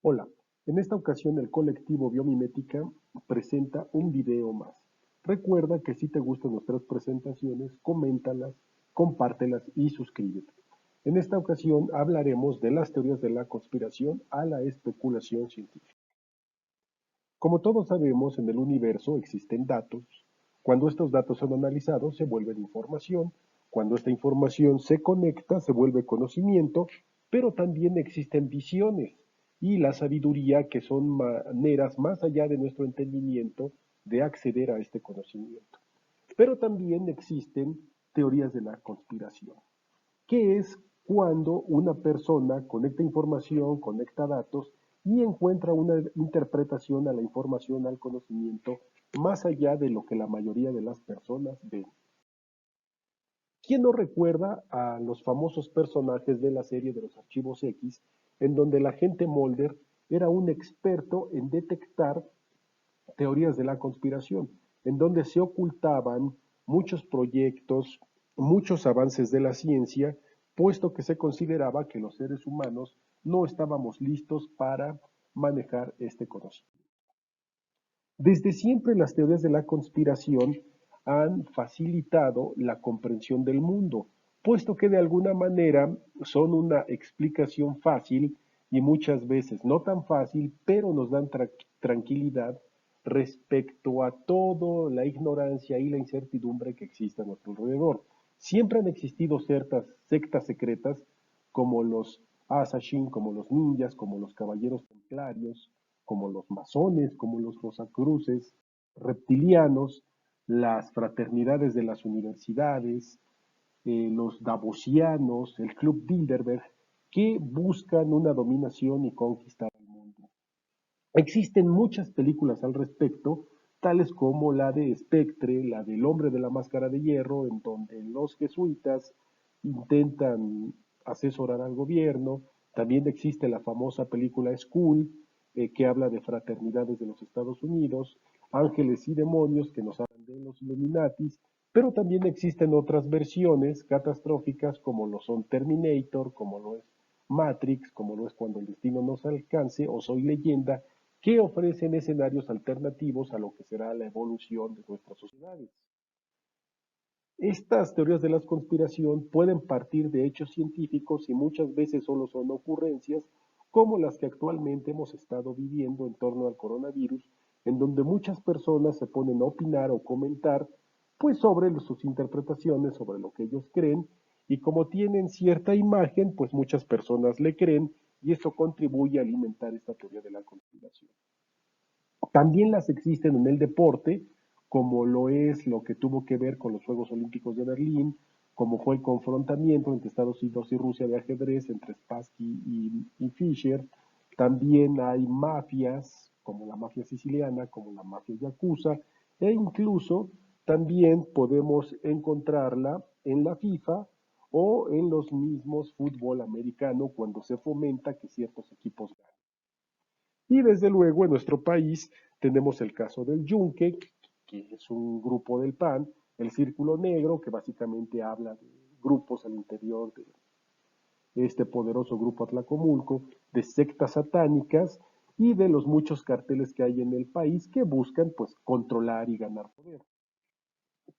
Hola, en esta ocasión el colectivo Biomimética presenta un video más. Recuerda que si te gustan nuestras presentaciones, coméntalas, compártelas y suscríbete. En esta ocasión hablaremos de las teorías de la conspiración a la especulación científica. Como todos sabemos, en el universo existen datos. Cuando estos datos son analizados, se vuelven información. Cuando esta información se conecta, se vuelve conocimiento, pero también existen visiones y la sabiduría, que son maneras más allá de nuestro entendimiento de acceder a este conocimiento. Pero también existen teorías de la conspiración, que es cuando una persona conecta información, conecta datos y encuentra una interpretación a la información, al conocimiento, más allá de lo que la mayoría de las personas ven. ¿Quién no recuerda a los famosos personajes de la serie de los Archivos X, en donde el agente Mulder era un experto en detectar teorías de la conspiración, en donde se ocultaban muchos proyectos, muchos avances de la ciencia, puesto que se consideraba que los seres humanos no estábamos listos para manejar este conocimiento? Desde siempre las teorías de la conspiración han facilitado la comprensión del mundo, puesto que de alguna manera son una explicación fácil y muchas veces no tan fácil, pero nos dan tranquilidad respecto a toda la ignorancia y la incertidumbre que existe a nuestro alrededor. Siempre han existido ciertas sectas secretas como los Asashin, como los ninjas, como los caballeros templarios, como los masones, como los rosacruces, reptilianos, las fraternidades de las universidades, los davosianos, el Club Bilderberg, que buscan una dominación y conquistar el mundo. Existen muchas películas al respecto, tales como la de Spectre, la del hombre de la máscara de hierro, en donde los jesuitas intentan asesorar al gobierno. También existe la famosa película School, que habla de fraternidades de los Estados Unidos, ángeles y demonios, que nos hablan de los Illuminatis, pero también existen otras versiones catastróficas, como lo son Terminator, como lo es Matrix, como lo es Cuando el destino nos alcance, o Soy Leyenda, que ofrecen escenarios alternativos a lo que será la evolución de nuestras sociedades. Estas teorías de la conspiración pueden partir de hechos científicos y muchas veces solo son ocurrencias, como las que actualmente hemos estado viviendo en torno al coronavirus, en donde muchas personas se ponen a opinar o comentar pues sobre sus interpretaciones, sobre lo que ellos creen, y como tienen cierta imagen, pues muchas personas le creen y eso contribuye a alimentar esta teoría de la conspiración. También las existen en el deporte, como lo es lo que tuvo que ver con los Juegos Olímpicos de Berlín, como fue el confrontamiento entre Estados Unidos y Rusia de ajedrez entre Spassky y Fischer. También hay mafias, como la mafia siciliana, como la mafia yakuza, e incluso también podemos encontrarla en la FIFA o en los mismos fútbol americano, cuando se fomenta que ciertos equipos ganen. Y desde luego en nuestro país tenemos el caso del Yunque, que es un grupo del PAN, el Círculo Negro, que básicamente habla de grupos al interior de este poderoso grupo Atlacomulco, de sectas satánicas y de los muchos carteles que hay en el país que buscan pues controlar y ganar poder.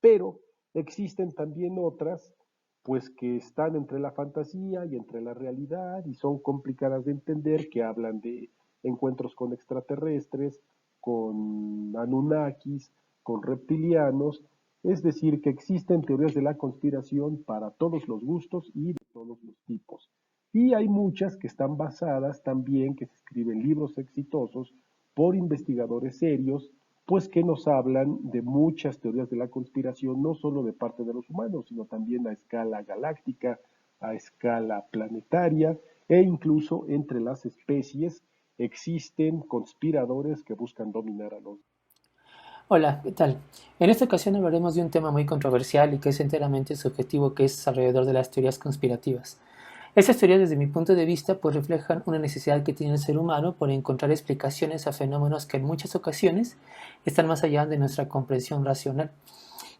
Pero existen también otras pues que están entre la fantasía y entre la realidad y son complicadas de entender, que hablan de encuentros con extraterrestres, con Anunnakis, con reptilianos. Es decir, que existen teorías de la conspiración para todos los gustos y de todos los tipos. Y hay muchas que están basadas también, que se escriben libros exitosos por investigadores serios, pues que nos hablan de muchas teorías de la conspiración, no solo de parte de los humanos, sino también a escala galáctica, a escala planetaria, e incluso entre las especies existen conspiradores que buscan dominar a los. Hola, ¿qué tal? En esta ocasión hablaremos de un tema muy controversial y que es enteramente subjetivo, que es alrededor de las teorías conspirativas. Estas teorías, desde mi punto de vista, pues reflejan una necesidad que tiene el ser humano por encontrar explicaciones a fenómenos que en muchas ocasiones están más allá de nuestra comprensión racional.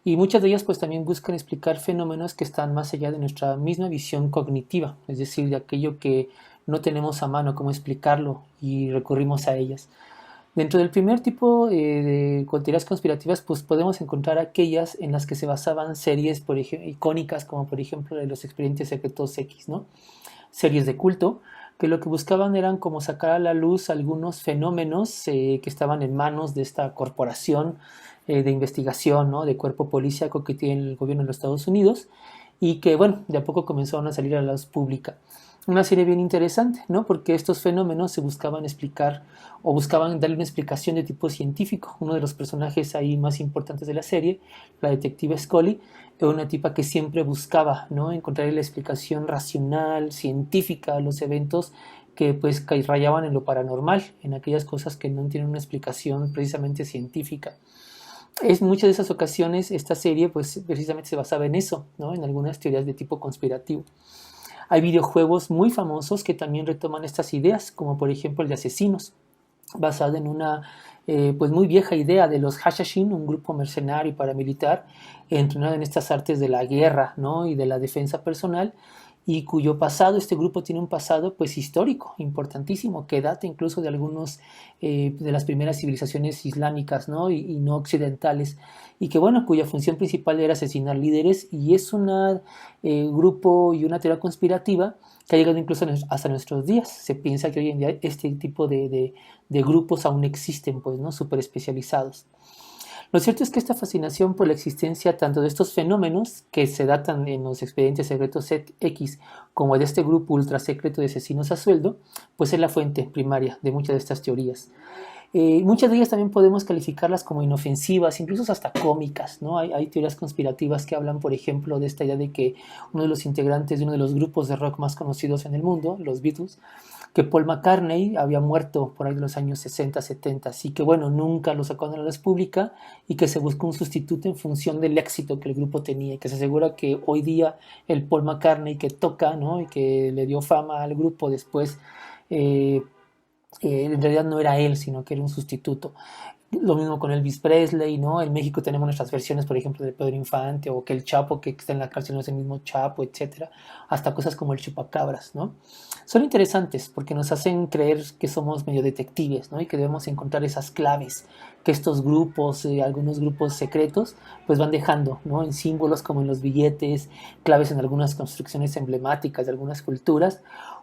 Y muchas de ellas pues también buscan explicar fenómenos que están más allá de nuestra misma visión cognitiva, es decir, de aquello que no tenemos a mano cómo explicarlo y recurrimos a ellas. Dentro del primer tipo de teorías conspirativas, pues podemos encontrar aquellas en las que se basaban series icónicas, como por ejemplo de los Expedientes Secretos X, ¿no? Series de culto, que lo que buscaban eran como sacar a la luz algunos fenómenos que estaban en manos de esta corporación de investigación, ¿no? De cuerpo policíaco que tiene el gobierno de los Estados Unidos, y que, bueno, de a poco comenzaron a salir a la luz pública. Una serie bien interesante, ¿no? Porque estos fenómenos se buscaban explicar o buscaban darle una explicación de tipo científico. Uno de los personajes ahí más importantes de la serie, la detective Scully, era una tipa que siempre buscaba, ¿no? Encontrar la explicación racional, científica a los eventos que pues rayaban en lo paranormal, en aquellas cosas que no tienen una explicación precisamente científica. En muchas de esas ocasiones esta serie pues precisamente se basaba en eso, ¿no? En algunas teorías de tipo conspirativo. Hay videojuegos muy famosos que también retoman estas ideas, como por ejemplo el de Asesinos, basado en una pues muy vieja idea de los Hashashin, un grupo mercenario y paramilitar entrenado en estas artes de la guerra, ¿no? Y de la defensa personal, y cuyo pasado, este grupo tiene un pasado pues histórico, importantísimo, que data incluso de algunos de las primeras civilizaciones islámicas, ¿no? Y no occidentales, y que bueno, cuya función principal era asesinar líderes, y es un grupo y una teoría conspirativa que ha llegado incluso hasta nuestros días. Se piensa que hoy en día este tipo de grupos aún existen, pues, ¿no? Súper especializados. Lo cierto es que esta fascinación por la existencia tanto de estos fenómenos que se datan en los Expedientes Secretos X como de este grupo ultra secreto de asesinos a sueldo, pues es la fuente primaria de muchas de estas teorías. Muchas de ellas también podemos calificarlas como inofensivas, incluso hasta cómicas, ¿no? Hay teorías conspirativas que hablan, por ejemplo, de esta idea de que uno de los integrantes de uno de los grupos de rock más conocidos en el mundo, los Beatles, que Paul McCartney había muerto por ahí de los años 60, 70, así que bueno, nunca lo sacó a la luz pública, y que se buscó un sustituto en función del éxito que el grupo tenía, y que se asegura que hoy día el Paul McCartney que toca, ¿no? Y que le dio fama al grupo después, en realidad no era él, sino que era un sustituto. Lo mismo con Elvis Presley, ¿no? En México tenemos nuestras versiones, por ejemplo, de Pedro Infante, o que el Chapo que está en la cárcel no es el mismo Chapo, etcétera, hasta cosas como el chupacabras, ¿no? Son interesantes porque nos hacen creer que somos medio detectives, ¿no? Y que debemos encontrar esas claves que estos grupos, algunos grupos secretos, pues van dejando, ¿no? En símbolos como en los billetes, claves en algunas construcciones emblemáticas de algunas culturas,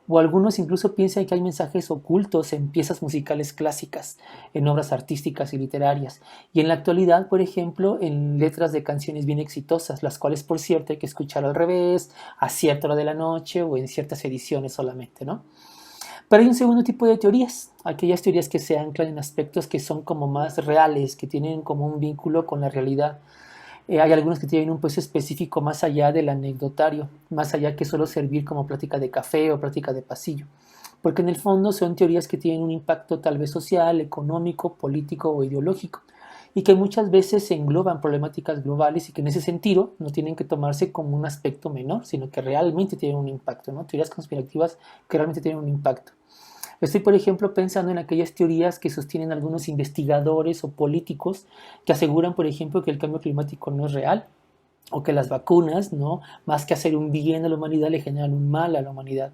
o algunos incluso piensan que hay mensajes ocultos en piezas musicales clásicas, en obras artísticas y literarias, y en la actualidad, por ejemplo, en letras de canciones bien exitosas, las cuales, por cierto, hay que escuchar al revés, a cierta hora de la noche o en ciertas ediciones solamente, ¿no? Pero hay un segundo tipo de teorías, aquellas teorías que se anclan en aspectos que son como más reales, que tienen como un vínculo con la realidad. Hay algunos que tienen un peso específico más allá del anecdotario, más allá que solo servir como plática de café o plática de pasillo, porque en el fondo son teorías que tienen un impacto tal vez social, económico, político o ideológico, y que muchas veces engloban problemáticas globales y que en ese sentido no tienen que tomarse como un aspecto menor, sino que realmente tienen un impacto, ¿no? Teorías conspirativas que realmente tienen un impacto. Estoy, por ejemplo, pensando en aquellas teorías que sostienen algunos investigadores o políticos que aseguran, por ejemplo, que el cambio climático no es real, o que las vacunas, ¿no? Más que hacer un bien a la humanidad, le generan un mal a la humanidad.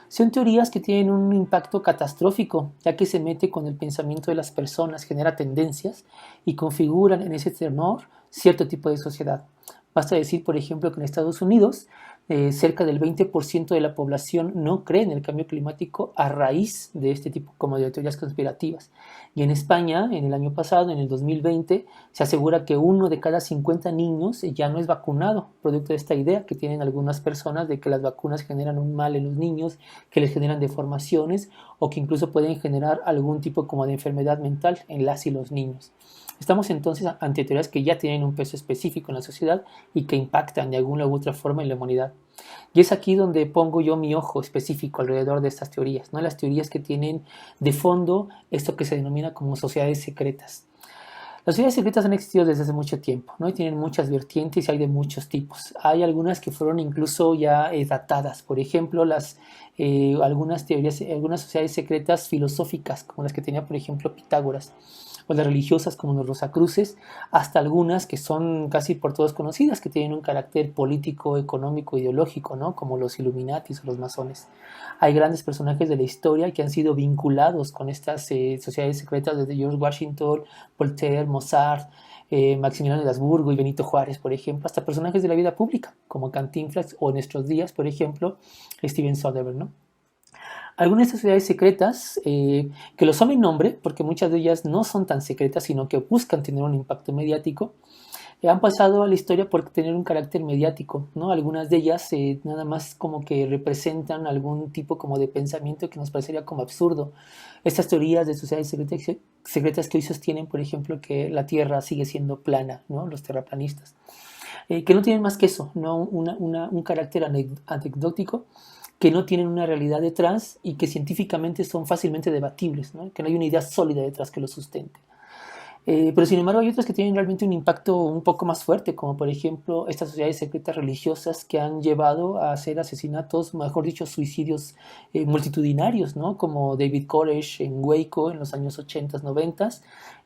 Son teorías que tienen un impacto catastrófico, ya que se mete con el pensamiento de las personas, genera tendencias y configuran en ese tenor cierto tipo de sociedad. Basta decir, por ejemplo, que en Estados Unidos cerca del 20% de la población no cree en el cambio climático a raíz de este tipo como de teorías conspirativas. Y en España, en el año pasado, en el 2020, se asegura que 1 de cada 50 niños ya no es vacunado, producto de esta idea que tienen algunas personas de que las vacunas generan un mal en los niños, que les generan deformaciones o que incluso pueden generar algún tipo como de enfermedad mental en las y los niños. Estamos entonces ante teorías que ya tienen un peso específico en la sociedad y que impactan de alguna u otra forma en la humanidad. Y es aquí donde pongo yo mi ojo específico alrededor de estas teorías, ¿no? Las teorías que tienen de fondo esto que se denomina como sociedades secretas. Las sociedades secretas han existido desde hace mucho tiempo, ¿no? Y tienen muchas vertientes y hay de muchos tipos. Hay algunas que fueron incluso ya datadas, por ejemplo, las algunas teorías, algunas sociedades secretas filosóficas, como las que tenía, por ejemplo, Pitágoras, o las religiosas como los Rosacruces, hasta algunas que son casi por todos conocidas, que tienen un carácter político, económico, ideológico, ¿no? Como los Illuminatis o los masones. Hay grandes personajes de la historia que han sido vinculados con estas sociedades secretas, desde George Washington, Voltaire, Mozart, Maximiliano de Habsburgo y Benito Juárez, por ejemplo, hasta personajes de la vida pública, como Cantinflas o en nuestros días, por ejemplo, Steven Soderbergh, ¿no? Algunas de estas sociedades secretas, que lo son en nombre, porque muchas de ellas no son tan secretas, sino que buscan tener un impacto mediático, han pasado a la historia por tener un carácter mediático, ¿no? Algunas de ellas nada más como que representan algún tipo como de pensamiento que nos parecería como absurdo. Estas teorías de sociedades secretas que hoy sostienen, por ejemplo, que la Tierra sigue siendo plana, ¿no? Los terraplanistas. Que no tienen más que eso, ¿no? Un carácter anecdótico, que no tienen una realidad detrás y que científicamente son fácilmente debatibles, ¿no? Que no hay una idea sólida detrás que lo sustente. Pero sin embargo hay otras que tienen realmente un impacto un poco más fuerte, como por ejemplo estas sociedades secretas religiosas que han llevado a hacer asesinatos, mejor dicho, suicidios multitudinarios, ¿no? Como David Koresh en Waco en los años 80, 90,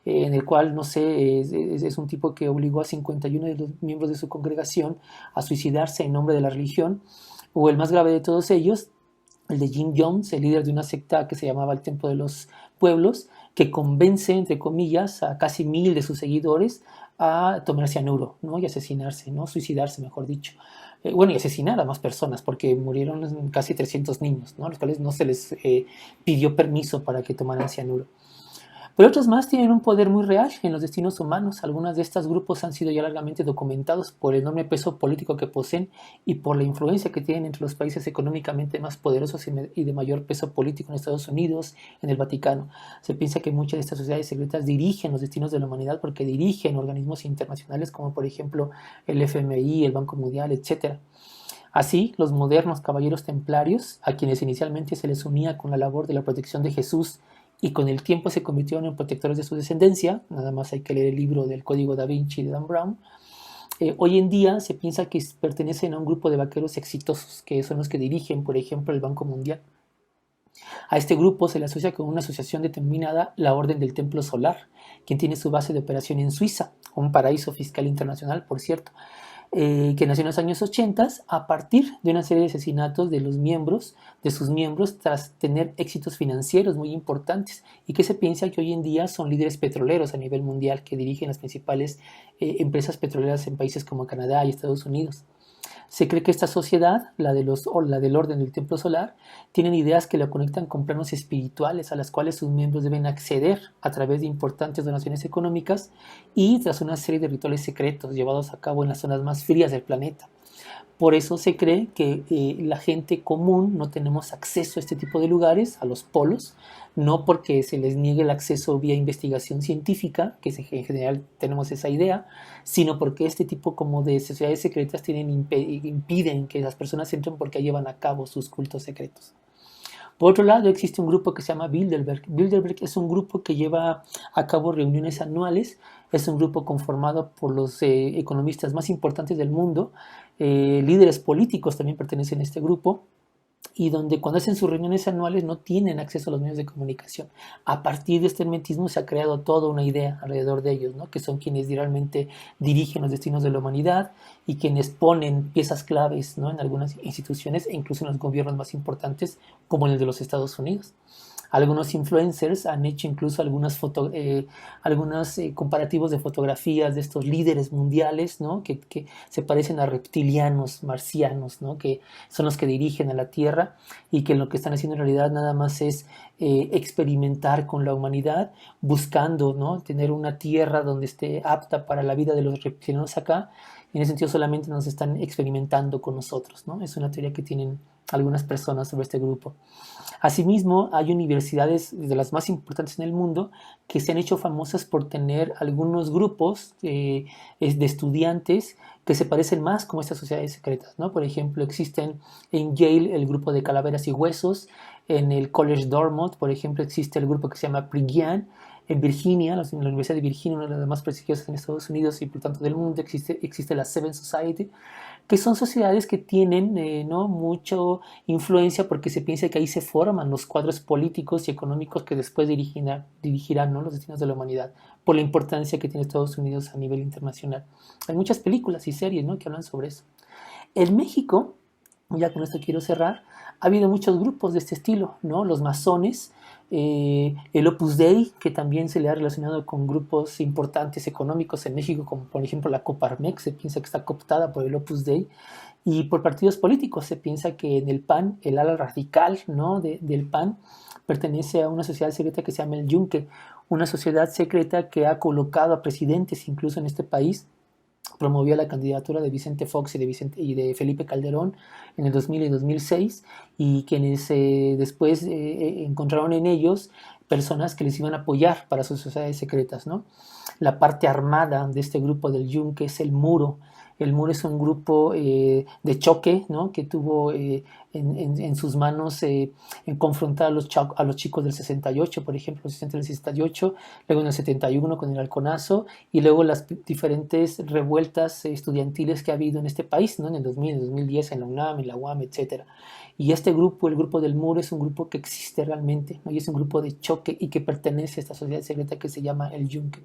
en el cual, no sé, es un tipo que obligó a 51 de los miembros de su congregación a suicidarse en nombre de la religión, o el más grave de todos ellos, el de Jim Jones, el líder de una secta que se llamaba el Templo de los Pueblos, que convence, entre comillas, a casi 1000 de sus seguidores a tomar cianuro, ¿no? Y asesinarse, ¿no? Suicidarse, mejor dicho. Bueno, y asesinar a más personas, porque murieron casi 300 niños, ¿no? A los cuales no se les pidió permiso para que tomaran cianuro. Pero otros más tienen un poder muy real en los destinos humanos. Algunos de estos grupos han sido ya largamente documentados por el enorme peso político que poseen y por la influencia que tienen entre los países económicamente más poderosos y de mayor peso político en Estados Unidos, en el Vaticano. Se piensa que muchas de estas sociedades secretas dirigen los destinos de la humanidad porque dirigen organismos internacionales como por ejemplo el FMI, el Banco Mundial, etc. Así, los modernos caballeros templarios, a quienes inicialmente se les unía con la labor de la protección de Jesús y con el tiempo se convirtieron en protectores de su descendencia, nada más hay que leer el libro del Código Da Vinci de Dan Brown, hoy en día se piensa que pertenecen a un grupo de vaqueros exitosos, que son los que dirigen, por ejemplo, el Banco Mundial. A este grupo se le asocia con una asociación determinada la Orden del Templo Solar, quien tiene su base de operación en Suiza, un paraíso fiscal internacional, por cierto, que nació en los años 80 a partir de una serie de asesinatos de sus miembros tras tener éxitos financieros muy importantes y que se piensa que hoy en día son líderes petroleros a nivel mundial que dirigen las principales empresas petroleras en países como Canadá y Estados Unidos. Se cree que esta sociedad, la del Orden del Templo Solar, tienen ideas que la conectan con planos espirituales a las cuales sus miembros deben acceder a través de importantes donaciones económicas y tras una serie de rituales secretos llevados a cabo en las zonas más frías del planeta. Por eso se cree que la gente común no tenemos acceso a este tipo de lugares, a los polos, no porque se les niegue el acceso vía investigación científica, que en general tenemos esa idea, sino porque este tipo como de sociedades secretas impiden que las personas entren porque llevan a cabo sus cultos secretos. Por otro lado, existe un grupo que se llama Bilderberg. Bilderberg es un grupo que lleva a cabo reuniones anuales, es un grupo conformado por los economistas más importantes del mundo, líderes políticos también pertenecen a este grupo, y donde cuando hacen sus reuniones anuales no tienen acceso a los medios de comunicación. A partir de este hermetismo se ha creado toda una idea alrededor de ellos, ¿no? Que son quienes realmente dirigen los destinos de la humanidad y quienes ponen piezas claves, ¿no? En algunas instituciones e incluso en los gobiernos más importantes como en el de los Estados Unidos. Algunos influencers han hecho incluso algunos comparativos de fotografías de estos líderes mundiales, ¿no? que se parecen a reptilianos, marcianos, ¿no? Que son los que dirigen a la Tierra y que lo que están haciendo en realidad nada más es experimentar con la humanidad, buscando, ¿no? Tener una Tierra donde esté apta para la vida de los reptilianos acá. En ese sentido solamente nos están experimentando con nosotros, ¿no? Es una teoría que tienen algunas personas sobre este grupo. Asimismo, hay universidades de las más importantes en el mundo que se han hecho famosas por tener algunos grupos de estudiantes que se parecen más como estas sociedades secretas, ¿no? Por ejemplo, existen en Yale el grupo de Calaveras y Huesos, en el College Dormont, por ejemplo, existe el grupo que se llama Priggian, en Virginia, en la Universidad de Virginia, una de las más prestigiosas en Estados Unidos y por tanto del mundo, existe la Seven Society, que son sociedades que tienen ¿no? mucha influencia porque se piensa que ahí se forman los cuadros políticos y económicos que después dirigirán ¿no? los destinos de la humanidad, por la importancia que tiene Estados Unidos a nivel internacional. Hay muchas películas y series ¿no? que hablan sobre eso. En México, ya con esto quiero cerrar, ha habido muchos grupos de este estilo, ¿no? Los masones, el Opus Dei, que también se le ha relacionado con grupos importantes económicos en México, como por ejemplo la Coparmex, se piensa que está cooptada por el Opus Dei, y por partidos políticos, se piensa que en el PAN, el ala radical ¿no? del PAN, pertenece a una sociedad secreta que se llama el Yunque, una sociedad secreta que ha colocado a presidentes incluso en este país. Promovió la candidatura de Vicente Fox y de Felipe Calderón en el 2000 y 2006, y quienes después encontraron en ellos personas que les iban a apoyar para sus sociedades secretas, ¿no? La parte armada de este grupo del Yunque es el Muro. El Muro es un grupo de choque, ¿no? Que tuvo en sus manos en confrontar a los chicos del 68, por ejemplo, los 60 del 68, luego en el 71 con el Halconazo, y luego las diferentes revueltas estudiantiles que ha habido en este país, ¿no? En el 2000, en el 2010, en la UNAM, en la UAM, etcétera. Y este grupo, el grupo del Muro, es un grupo que existe realmente, ¿no? Y es un grupo de choque y que pertenece a esta sociedad secreta que se llama el Yunque.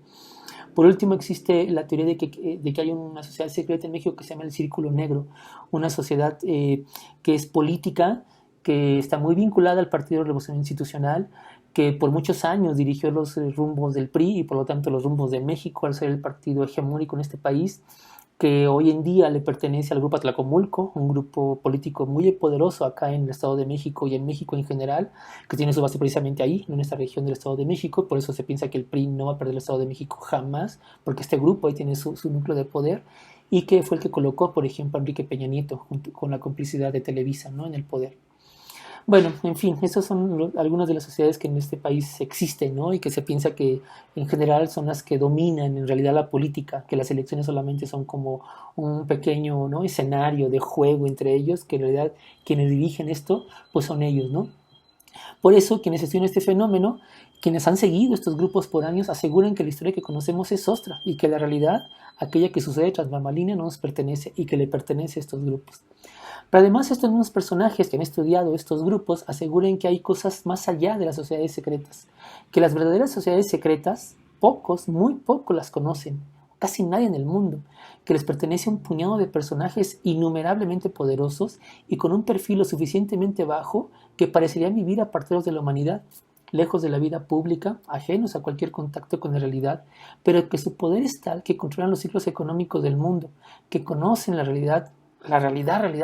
Por último, existe la teoría de que hay una sociedad secreta en México que se llama el Círculo Negro, una sociedad que es política, que está muy vinculada al Partido Revolucionario Institucional, que por muchos años dirigió los rumbos del PRI y por lo tanto los rumbos de México al ser el partido hegemónico en este país, que hoy en día le pertenece al grupo Atlacomulco, un grupo político muy poderoso acá en el Estado de México y en México en general, que tiene su base precisamente ahí, en esta región del Estado de México. Por eso se piensa que el PRI no va a perder el Estado de México jamás, porque este grupo ahí tiene su núcleo de poder, y que fue el que colocó, por ejemplo, a Enrique Peña Nieto, junto con la complicidad de Televisa, ¿no? en el poder. Bueno, en fin, estas son algunas de las sociedades que en este país existen, ¿no? Y que se piensa que en general son las que dominan en realidad la política, que las elecciones solamente son como un pequeño, ¿no? escenario de juego entre ellos, que en realidad quienes dirigen esto, pues son ellos, ¿no? Por eso, quienes estudian este fenómeno, quienes han seguido estos grupos por años, aseguran que la historia que conocemos es ostra y que la realidad, aquella que sucede tras bambalinas, no nos pertenece y que le pertenece a estos grupos. Pero además estos mismos personajes que han estudiado estos grupos aseguran que hay cosas más allá de las sociedades secretas, que las verdaderas sociedades secretas, pocos, muy pocos las conocen, casi nadie en el mundo, que les pertenece a un puñado de personajes innumerablemente poderosos y con un perfil lo suficientemente bajo que parecerían vivir apartados de la humanidad, lejos de la vida pública, ajenos a cualquier contacto con la realidad, pero que su poder es tal que controlan los ciclos económicos del mundo, que conocen la realidad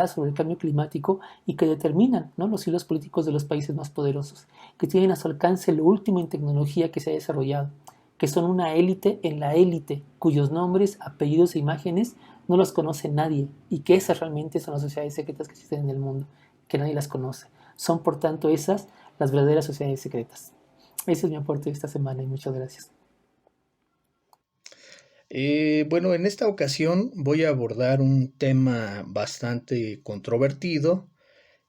sobre el cambio climático y que determinan, ¿no? los hilos políticos de los países más poderosos, que tienen a su alcance lo último en tecnología que se ha desarrollado, que son una élite en la élite, cuyos nombres, apellidos e imágenes no los conoce nadie, y que esas realmente son las sociedades secretas que existen en el mundo, que nadie las conoce. Son por tanto esas las verdaderas sociedades secretas. Ese es mi aporte de esta semana y muchas gracias. Bueno, en esta ocasión voy a abordar un tema bastante controvertido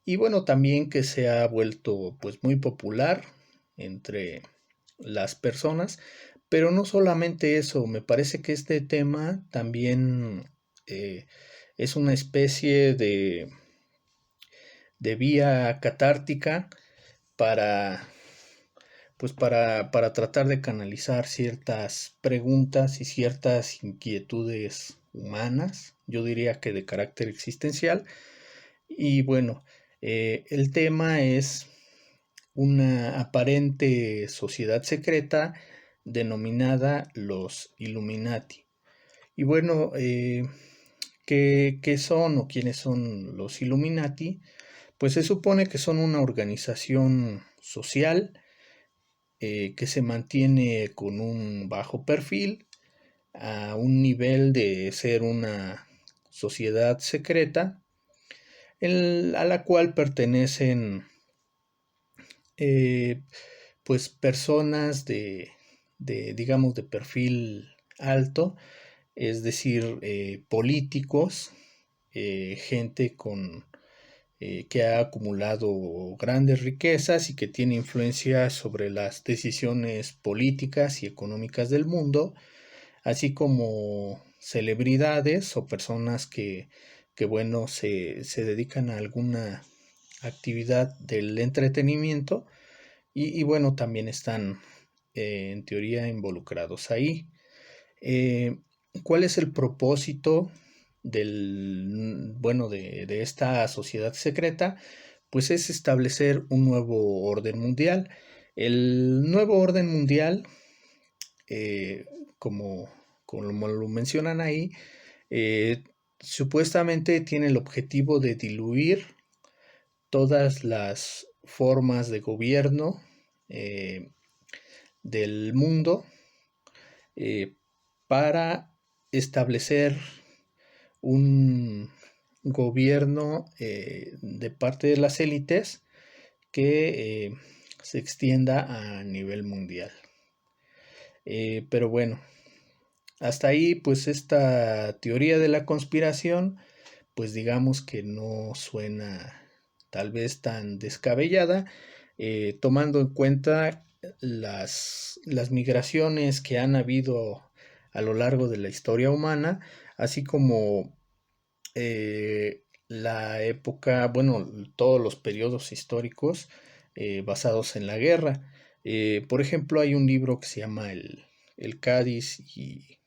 y bueno, también que se ha vuelto pues muy popular entre las personas, pero no solamente eso, me parece que este tema también es una especie de vía catártica para para tratar de canalizar ciertas preguntas y ciertas inquietudes humanas, yo diría que de carácter existencial. Y bueno, el tema es una aparente sociedad secreta denominada los Illuminati. Y bueno, ¿qué son o quiénes son los Illuminati? Pues se supone que son una organización social que se mantiene con un bajo perfil a un nivel de ser una sociedad secreta a la cual pertenecen eh, pues personas digamos de perfil alto, es decir, políticos, gente que ha acumulado grandes riquezas y que tiene influencia sobre las decisiones políticas y económicas del mundo, así como celebridades o personas que bueno, se dedican a alguna actividad del entretenimiento y bueno, también están en teoría involucrados ahí. Eh, ¿Cuál es el propósito de esta sociedad secreta? Pues es establecer un nuevo orden mundial. El nuevo orden mundial, eh, como, como lo mencionan ahí, eh, supuestamente tiene el objetivo de diluir todas las formas de gobierno eh, del mundo, eh, para establecer un gobierno de parte de las élites que se extienda a nivel mundial. Pero bueno, hasta ahí pues esta teoría de la conspiración pues digamos que no suena tal vez tan descabellada, tomando en cuenta las migraciones que han habido a lo largo de la historia humana, así como la época, bueno, todos los periodos históricos basados en la guerra. Por ejemplo, hay un libro que se llama el Cádiz y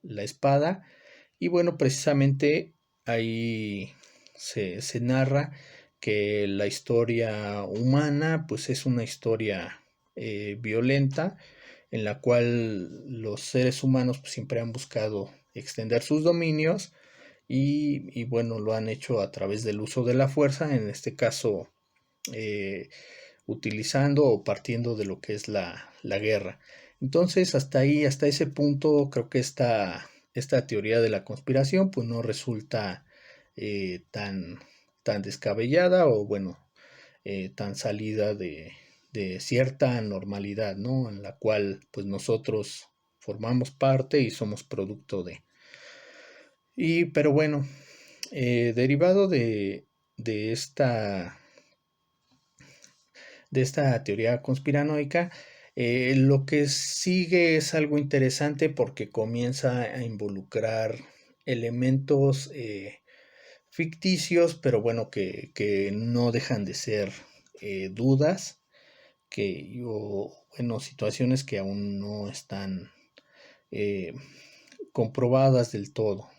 la Espada, y bueno, precisamente ahí se narra que la historia humana pues es una historia violenta en la cual los seres humanos pues, siempre han buscado extender sus dominios y bueno, lo han hecho a través del uso de la fuerza, en este caso eh, utilizando o partiendo de lo que es la guerra. Entonces, hasta ahí, hasta ese punto, creo que esta teoría de la conspiración pues no resulta tan descabellada o bueno, tan salida de cierta normalidad, ¿no? En la cual pues nosotros formamos parte y somos producto de. Pero bueno, derivado de esta de esta teoría conspiranoica, lo que sigue es algo interesante porque comienza a involucrar elementos ficticios, pero bueno, que no dejan de ser dudas, bueno, situaciones que aún no están eh, comprobadas del todo.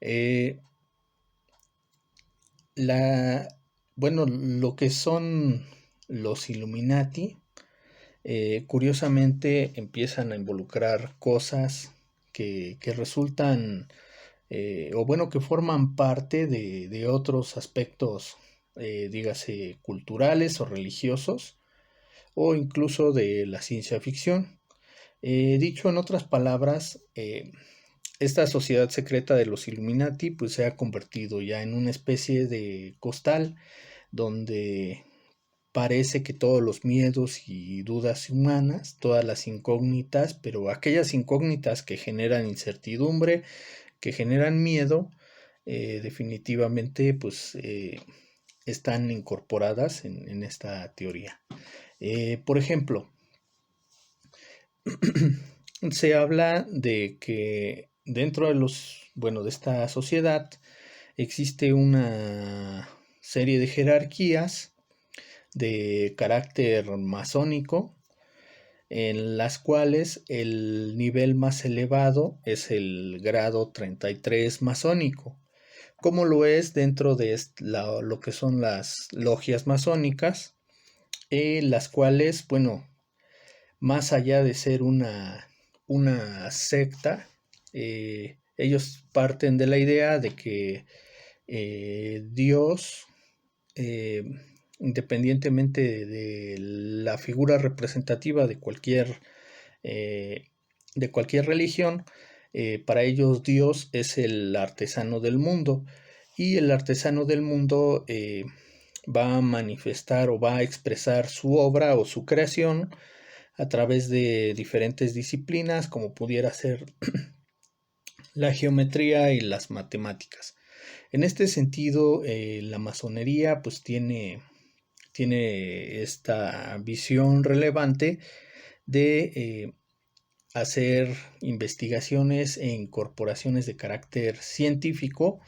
Eh, la, bueno, lo que son los Illuminati, curiosamente empiezan a involucrar cosas que resultan, o bueno, que forman parte de otros aspectos, dígase, culturales o religiosos, o incluso de la ciencia ficción. Dicho en otras palabras, esta sociedad secreta de los Illuminati pues se ha convertido ya en una especie de costal donde parece que todos los miedos y dudas humanas, todas las incógnitas, pero aquellas incógnitas que generan incertidumbre, que generan miedo, definitivamente pues están incorporadas en esta teoría. Por ejemplo, se habla de que dentro de esta sociedad existe una serie de jerarquías de carácter masónico, en las cuales el nivel más elevado es el grado 33 masónico, como lo es dentro de lo que son las logias masónicas, las cuales, bueno, más allá de ser una secta, ellos parten de la idea de que Dios, eh, independientemente de la figura representativa de cualquier religión, para ellos Dios es el artesano del mundo y el artesano del mundo va a manifestar o va a expresar su obra o su creación a través de diferentes disciplinas como pudiera ser la geometría y las matemáticas. En este sentido, la masonería pues tiene esta visión relevante de hacer investigaciones e incorporaciones de carácter científico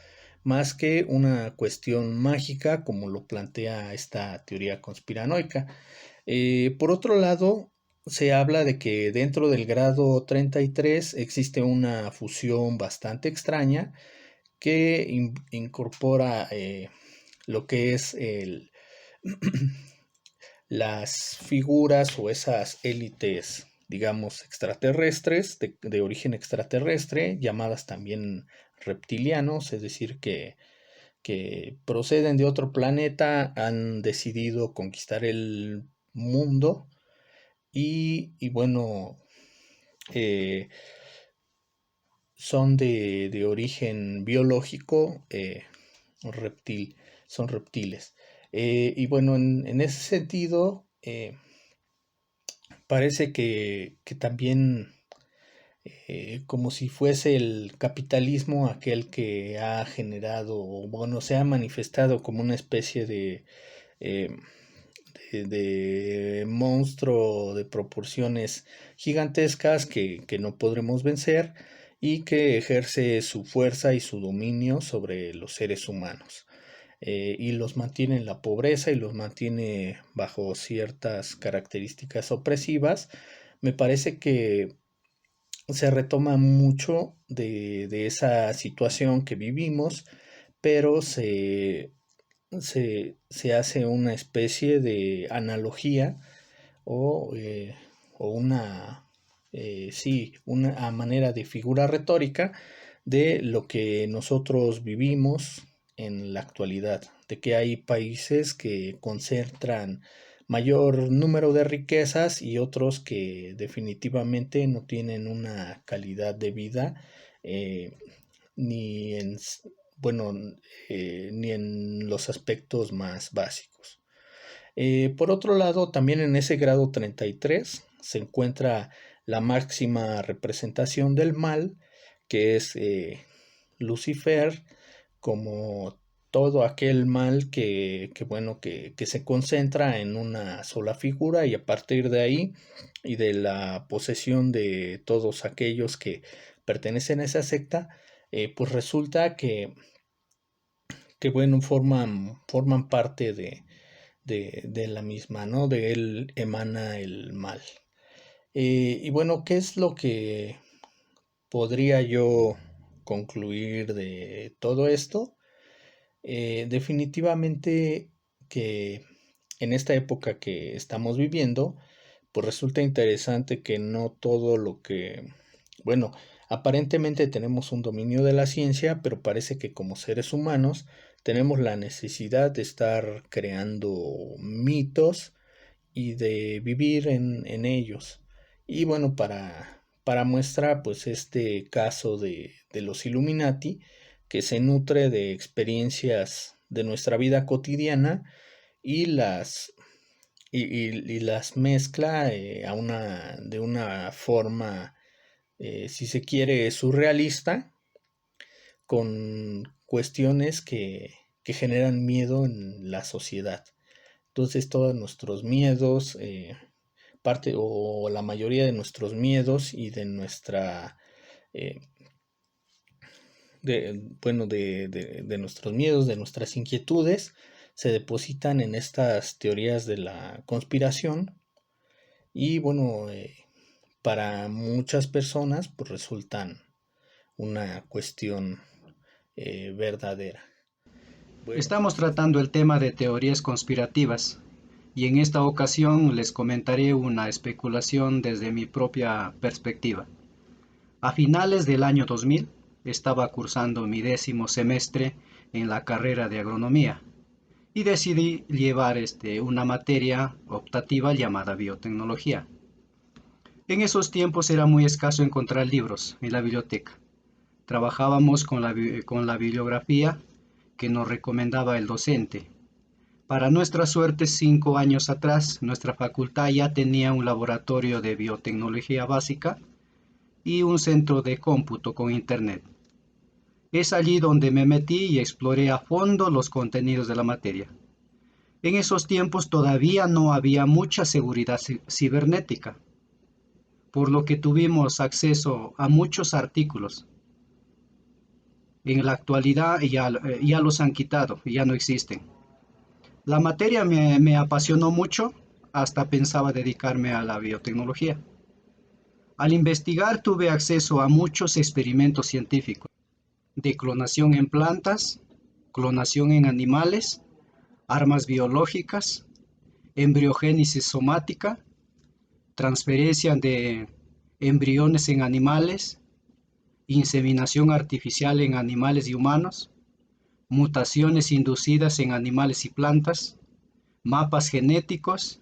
más que una cuestión mágica como lo plantea esta teoría conspiranoica. Por otro lado, se habla de que dentro del grado 33 existe una fusión bastante extraña que incorpora lo que es las figuras o esas élites, digamos, extraterrestres, de origen extraterrestre, llamadas también reptilianos, es decir, que proceden de otro planeta, han decidido conquistar el mundo y bueno, eh, son de origen biológico, reptil, son reptiles. Y bueno, en ese sentido, parece que también como si fuese el capitalismo aquel que ha generado, o bueno, se ha manifestado como una especie eh, de monstruo de proporciones gigantescas que no podremos vencer y que ejerce su fuerza y su dominio sobre los seres humanos. Y los mantiene en la pobreza y los mantiene bajo ciertas características opresivas. Me parece que se retoma mucho de esa situación que vivimos, pero se hace una especie de analogía o, o una, sí, una manera de figura retórica de lo que nosotros vivimos en la actualidad, de que hay países que concentran mayor número de riquezas y otros que definitivamente no tienen una calidad de vida eh, ni en, bueno, ni en los aspectos más básicos. Por otro lado, también en ese grado 33 se encuentra la máxima representación del mal, que es Lucifer, como todo aquel mal bueno, que se concentra en una sola figura y a partir de ahí y de la posesión de todos aquellos que pertenecen a esa secta, pues resulta que bueno, forman parte de la misma, ¿no? De él emana el mal. Y bueno, ¿qué es lo que podría yo concluir de todo esto? Definitivamente que en esta época que estamos viviendo, pues resulta interesante que no todo lo que, bueno, aparentemente tenemos un dominio de la ciencia, pero parece que como seres humanos tenemos la necesidad de estar creando mitos y de vivir en ellos. Y bueno, para muestra, pues este caso de los Illuminati, que se nutre de experiencias de nuestra vida cotidiana y y las mezcla de una forma, si se quiere, surrealista, con cuestiones que generan miedo en la sociedad. Entonces todos nuestros miedos, parte o la mayoría de nuestros miedos y de nuestra, eh, bueno, de nuestros miedos, de nuestras inquietudes, se depositan en estas teorías de la conspiración y bueno, para muchas personas pues resultan una cuestión verdadera. Bueno, Estamos tratando el tema de teorías conspirativas y en esta ocasión les comentaré una especulación desde mi propia perspectiva. A finales del año 2000 estaba cursando mi 10º semestre en la carrera de agronomía y decidí llevar una materia optativa llamada biotecnología. En esos tiempos era muy escaso encontrar libros en la biblioteca. Trabajábamos con la bibliografía que nos recomendaba el docente. Para nuestra suerte, 5 años atrás, nuestra facultad ya tenía un laboratorio de biotecnología básica y un centro de cómputo con internet. Es allí donde me metí y exploré a fondo los contenidos de la materia. En esos tiempos todavía no había mucha seguridad cibernética, por lo que tuvimos acceso a muchos artículos. En la actualidad ya los han quitado, ya no existen. La materia me apasionó mucho, hasta pensaba dedicarme a la biotecnología. Al investigar tuve acceso a muchos experimentos científicos, de clonación en plantas, clonación en animales, armas biológicas, embriogénesis somática, transferencia de embriones en animales, inseminación artificial en animales y humanos, mutaciones inducidas en animales y plantas, mapas genéticos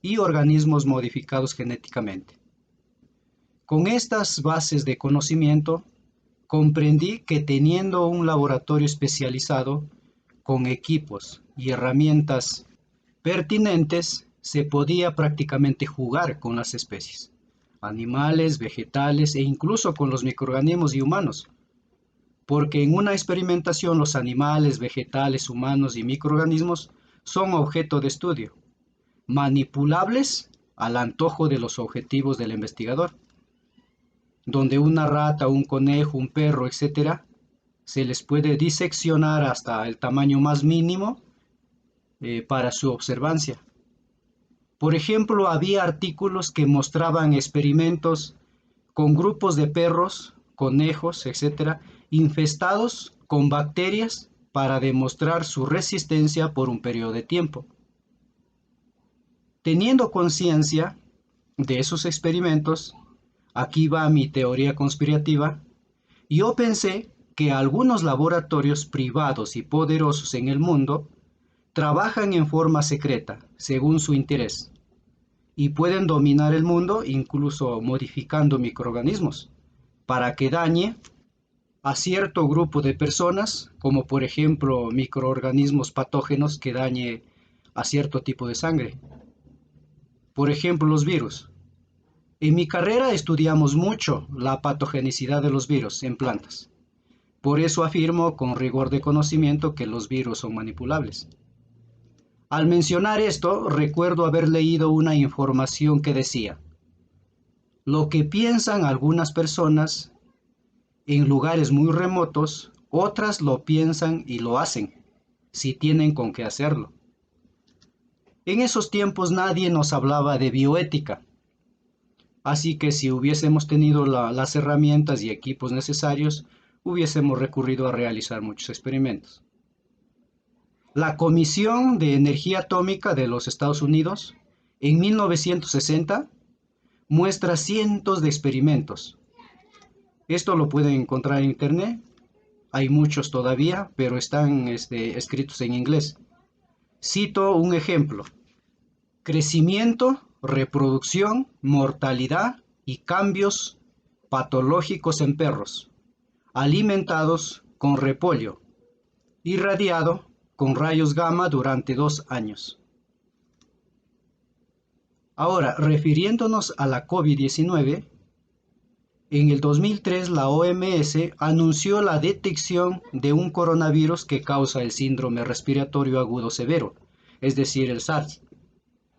y organismos modificados genéticamente. Con estas bases de conocimiento, comprendí que teniendo un laboratorio especializado, con equipos y herramientas pertinentes, se podía prácticamente jugar con las especies, animales, vegetales e incluso con los microorganismos y humanos, porque en una experimentación los animales, vegetales, humanos y microorganismos son objeto de estudio, manipulables al antojo de los objetivos del investigador, donde una rata, un conejo, un perro, etcétera, se les puede diseccionar hasta el tamaño más mínimo para su observancia. Por ejemplo, había artículos que mostraban experimentos con grupos de perros, conejos, etcétera, infestados con bacterias para demostrar su resistencia por un periodo de tiempo. Teniendo conciencia de esos experimentos, aquí va mi teoría conspirativa, yo pensé que algunos laboratorios privados y poderosos en el mundo trabajan en forma secreta, según su interés, y pueden dominar el mundo incluso modificando microorganismos para que dañe a cierto grupo de personas, como por ejemplo microorganismos patógenos que dañe a cierto tipo de sangre. Por ejemplo, los virus. En mi carrera estudiamos mucho la patogenicidad de los virus en plantas. Por eso afirmo con rigor de conocimiento que los virus son manipulables. Al mencionar esto, recuerdo haber leído una información que decía: lo que piensan algunas personas en lugares muy remotos, otras lo piensan y lo hacen, si tienen con qué hacerlo. En esos tiempos nadie nos hablaba de bioética, así que si hubiésemos tenido las herramientas y equipos necesarios, hubiésemos recurrido a realizar muchos experimentos. La Comisión de Energía Atómica de los Estados Unidos, en 1960, muestra cientos de experimentos. Esto lo pueden encontrar en internet, hay muchos todavía, pero están escritos en inglés. Cito un ejemplo: crecimiento, reproducción, mortalidad y cambios patológicos en perros, alimentados con repollo, irradiado con rayos gamma durante 2 años. Ahora, refiriéndonos a la COVID-19, en el 2003 la OMS anunció la detección de un coronavirus que causa el síndrome respiratorio agudo severo, es decir, el SARS,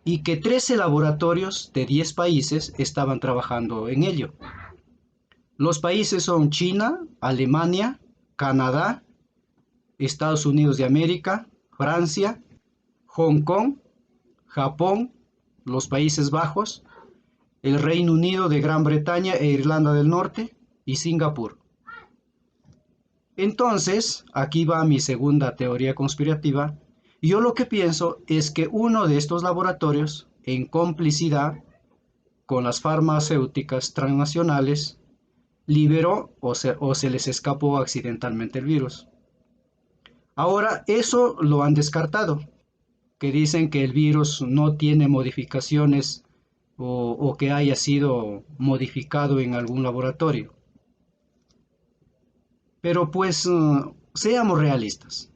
y que 13 laboratorios de 10 países estaban trabajando en ello. Los países son China, Alemania, Canadá, Estados Unidos de América, Francia, Hong Kong, Japón, los Países Bajos, el Reino Unido de Gran Bretaña e Irlanda del Norte y Singapur. Entonces, aquí va mi segunda teoría conspirativa. Yo lo que pienso es que uno de estos laboratorios, en complicidad con las farmacéuticas transnacionales, liberó o se les escapó accidentalmente el virus. Ahora, eso lo han descartado, que dicen que el virus no tiene modificaciones o que haya sido modificado en algún laboratorio. Pero pues, seamos realistas.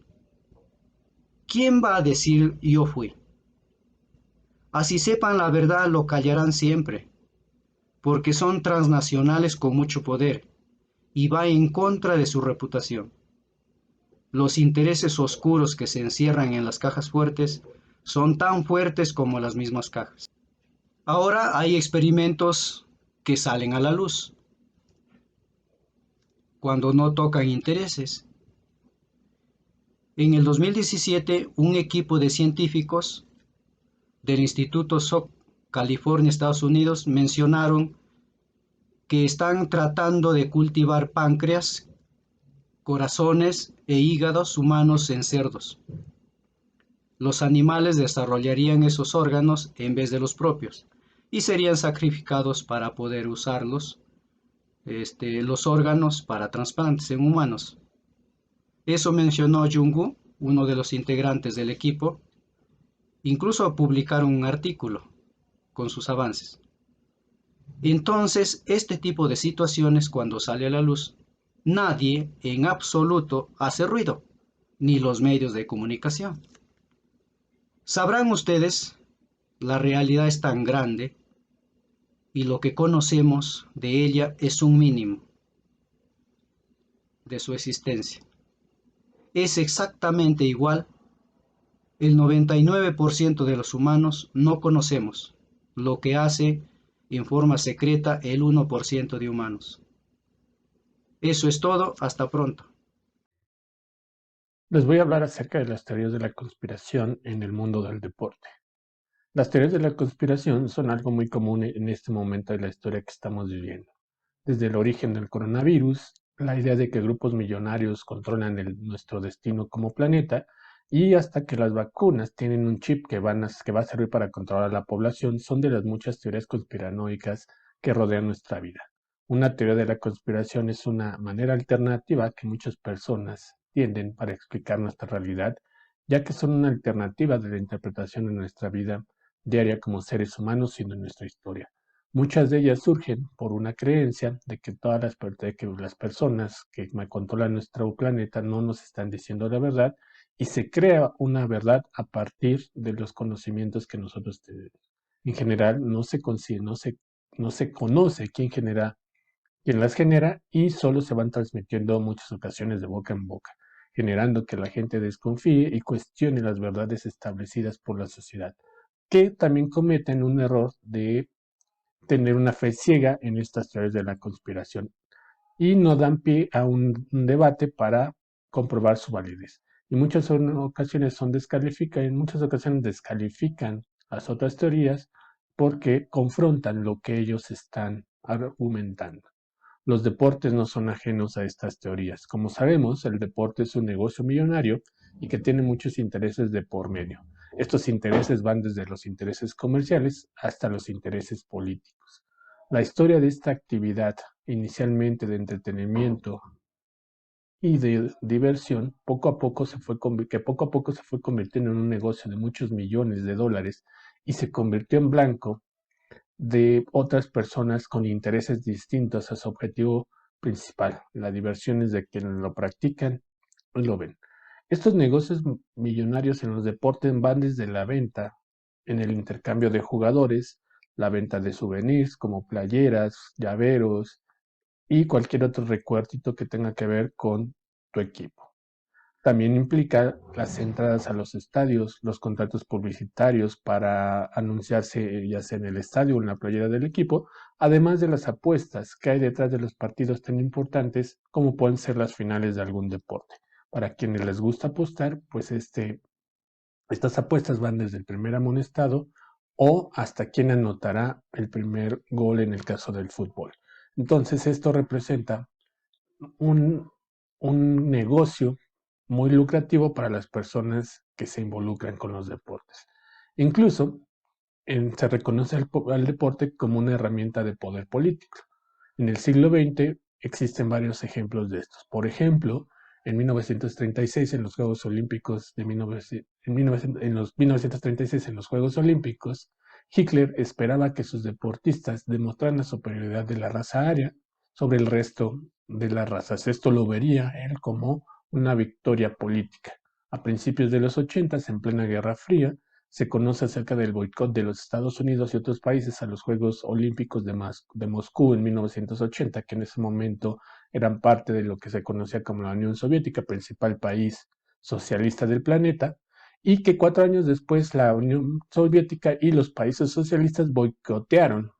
¿Quién va a decir yo fui? Así sepan la verdad, lo callarán siempre, porque son transnacionales con mucho poder y va en contra de su reputación. Los intereses oscuros que se encierran en las cajas fuertes son tan fuertes como las mismas cajas. Ahora hay experimentos que salen a la luz. cuando no tocan intereses. En el 2017, un equipo de científicos del Instituto Salk, California, Estados Unidos, mencionaron que están tratando de cultivar páncreas, corazones e hígados humanos en cerdos. Los animales desarrollarían esos órganos en vez de los propios y serían sacrificados para poder usarlos, los órganos para trasplantes en humanos. Eso mencionó Jung, uno de los integrantes del equipo. Incluso publicaron un artículo con sus avances. Entonces, este tipo de situaciones, cuando sale a la luz, nadie en absoluto hace ruido, ni los medios de comunicación. Sabrán ustedes, la realidad es tan grande y lo que conocemos de ella es un mínimo de su existencia. Es exactamente igual. El 99% de los humanos no conocemos lo que hace en forma secreta el 1% de humanos. Eso es todo, hasta pronto. Les voy a hablar acerca de las teorías de la conspiración en el mundo del deporte. Las teorías de la conspiración son algo muy común en este momento de la historia que estamos viviendo. Desde el origen del coronavirus, la idea de que grupos millonarios controlan nuestro destino como planeta, y hasta que las vacunas tienen un chip que va a servir para controlar a la población, son de las muchas teorías conspiranoicas que rodean nuestra vida. Una teoría de la conspiración es una manera alternativa que muchas personas tienden para explicar nuestra realidad, ya que son una alternativa de la interpretación de nuestra vida diaria como seres humanos y de nuestra historia. Muchas de ellas surgen por una creencia de que las personas que controlan nuestro planeta no nos están diciendo la verdad, y se crea una verdad a partir de los conocimientos que nosotros tenemos. En general, no se conoce quién las genera, y solo se van transmitiendo muchas ocasiones de boca en boca, generando que la gente desconfíe y cuestione las verdades establecidas por la sociedad, que también cometen un error de tener una fe ciega en estas teorías de la conspiración y no dan pie a un debate para comprobar su validez. Y en muchas ocasiones descalifican las otras teorías porque confrontan lo que ellos están argumentando. Los deportes no son ajenos a estas teorías. Como sabemos, el deporte es un negocio millonario y que tiene muchos intereses de por medio. Estos intereses van desde los intereses comerciales hasta los intereses políticos. La historia de esta actividad, inicialmente de entretenimiento y de diversión, poco a poco se fue convirtiendo en un negocio de muchos millones de dólares, y se convirtió en blanco de otras personas con intereses distintos a su objetivo principal. La diversión es de quienes lo practican y lo ven. Estos negocios millonarios en los deportes van desde la venta en el intercambio de jugadores, la venta de souvenirs como playeras, llaveros y cualquier otro recuerdito que tenga que ver con tu equipo. También implica las entradas a los estadios, los contratos publicitarios para anunciarse ya sea en el estadio o en la playera del equipo, además de las apuestas que hay detrás de los partidos tan importantes como pueden ser las finales de algún deporte. Para quienes les gusta apostar, pues estas apuestas van desde el primer amonestado o hasta quien anotará el primer gol en el caso del fútbol. Entonces esto representa un, un negocio muy lucrativo para las personas que se involucran con los deportes. Incluso se reconoce al deporte como una herramienta de poder político. En el siglo XX existen varios ejemplos de estos. Por ejemplo, en 1936, en los Juegos Olímpicos en 1936, en los Juegos Olímpicos, Hitler esperaba que sus deportistas demostraran la superioridad de la raza aria sobre el resto de las razas. Esto lo vería él como una victoria política. A principios de los 80, en plena Guerra Fría, se conoce acerca del boicot de los Estados Unidos y otros países a los Juegos Olímpicos de Moscú en 1980, que en ese momento eran parte de lo que se conocía como la Unión Soviética, principal país socialista del planeta, y que 4 años después la Unión Soviética y los países socialistas boicotearon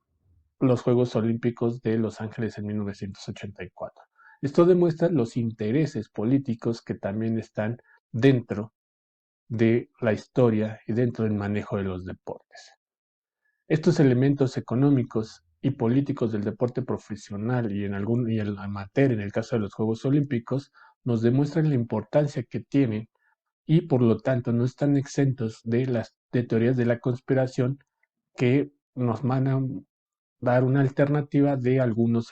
los Juegos Olímpicos de Los Ángeles en 1984. Esto demuestra los intereses políticos que también están dentro de la historia y dentro del manejo de los deportes. Estos elementos económicos y políticos del deporte profesional y el amateur, en el caso de los Juegos Olímpicos, nos demuestran la importancia que tienen y por lo tanto no están exentos de teorías de la conspiración que nos van a dar una alternativa de algunos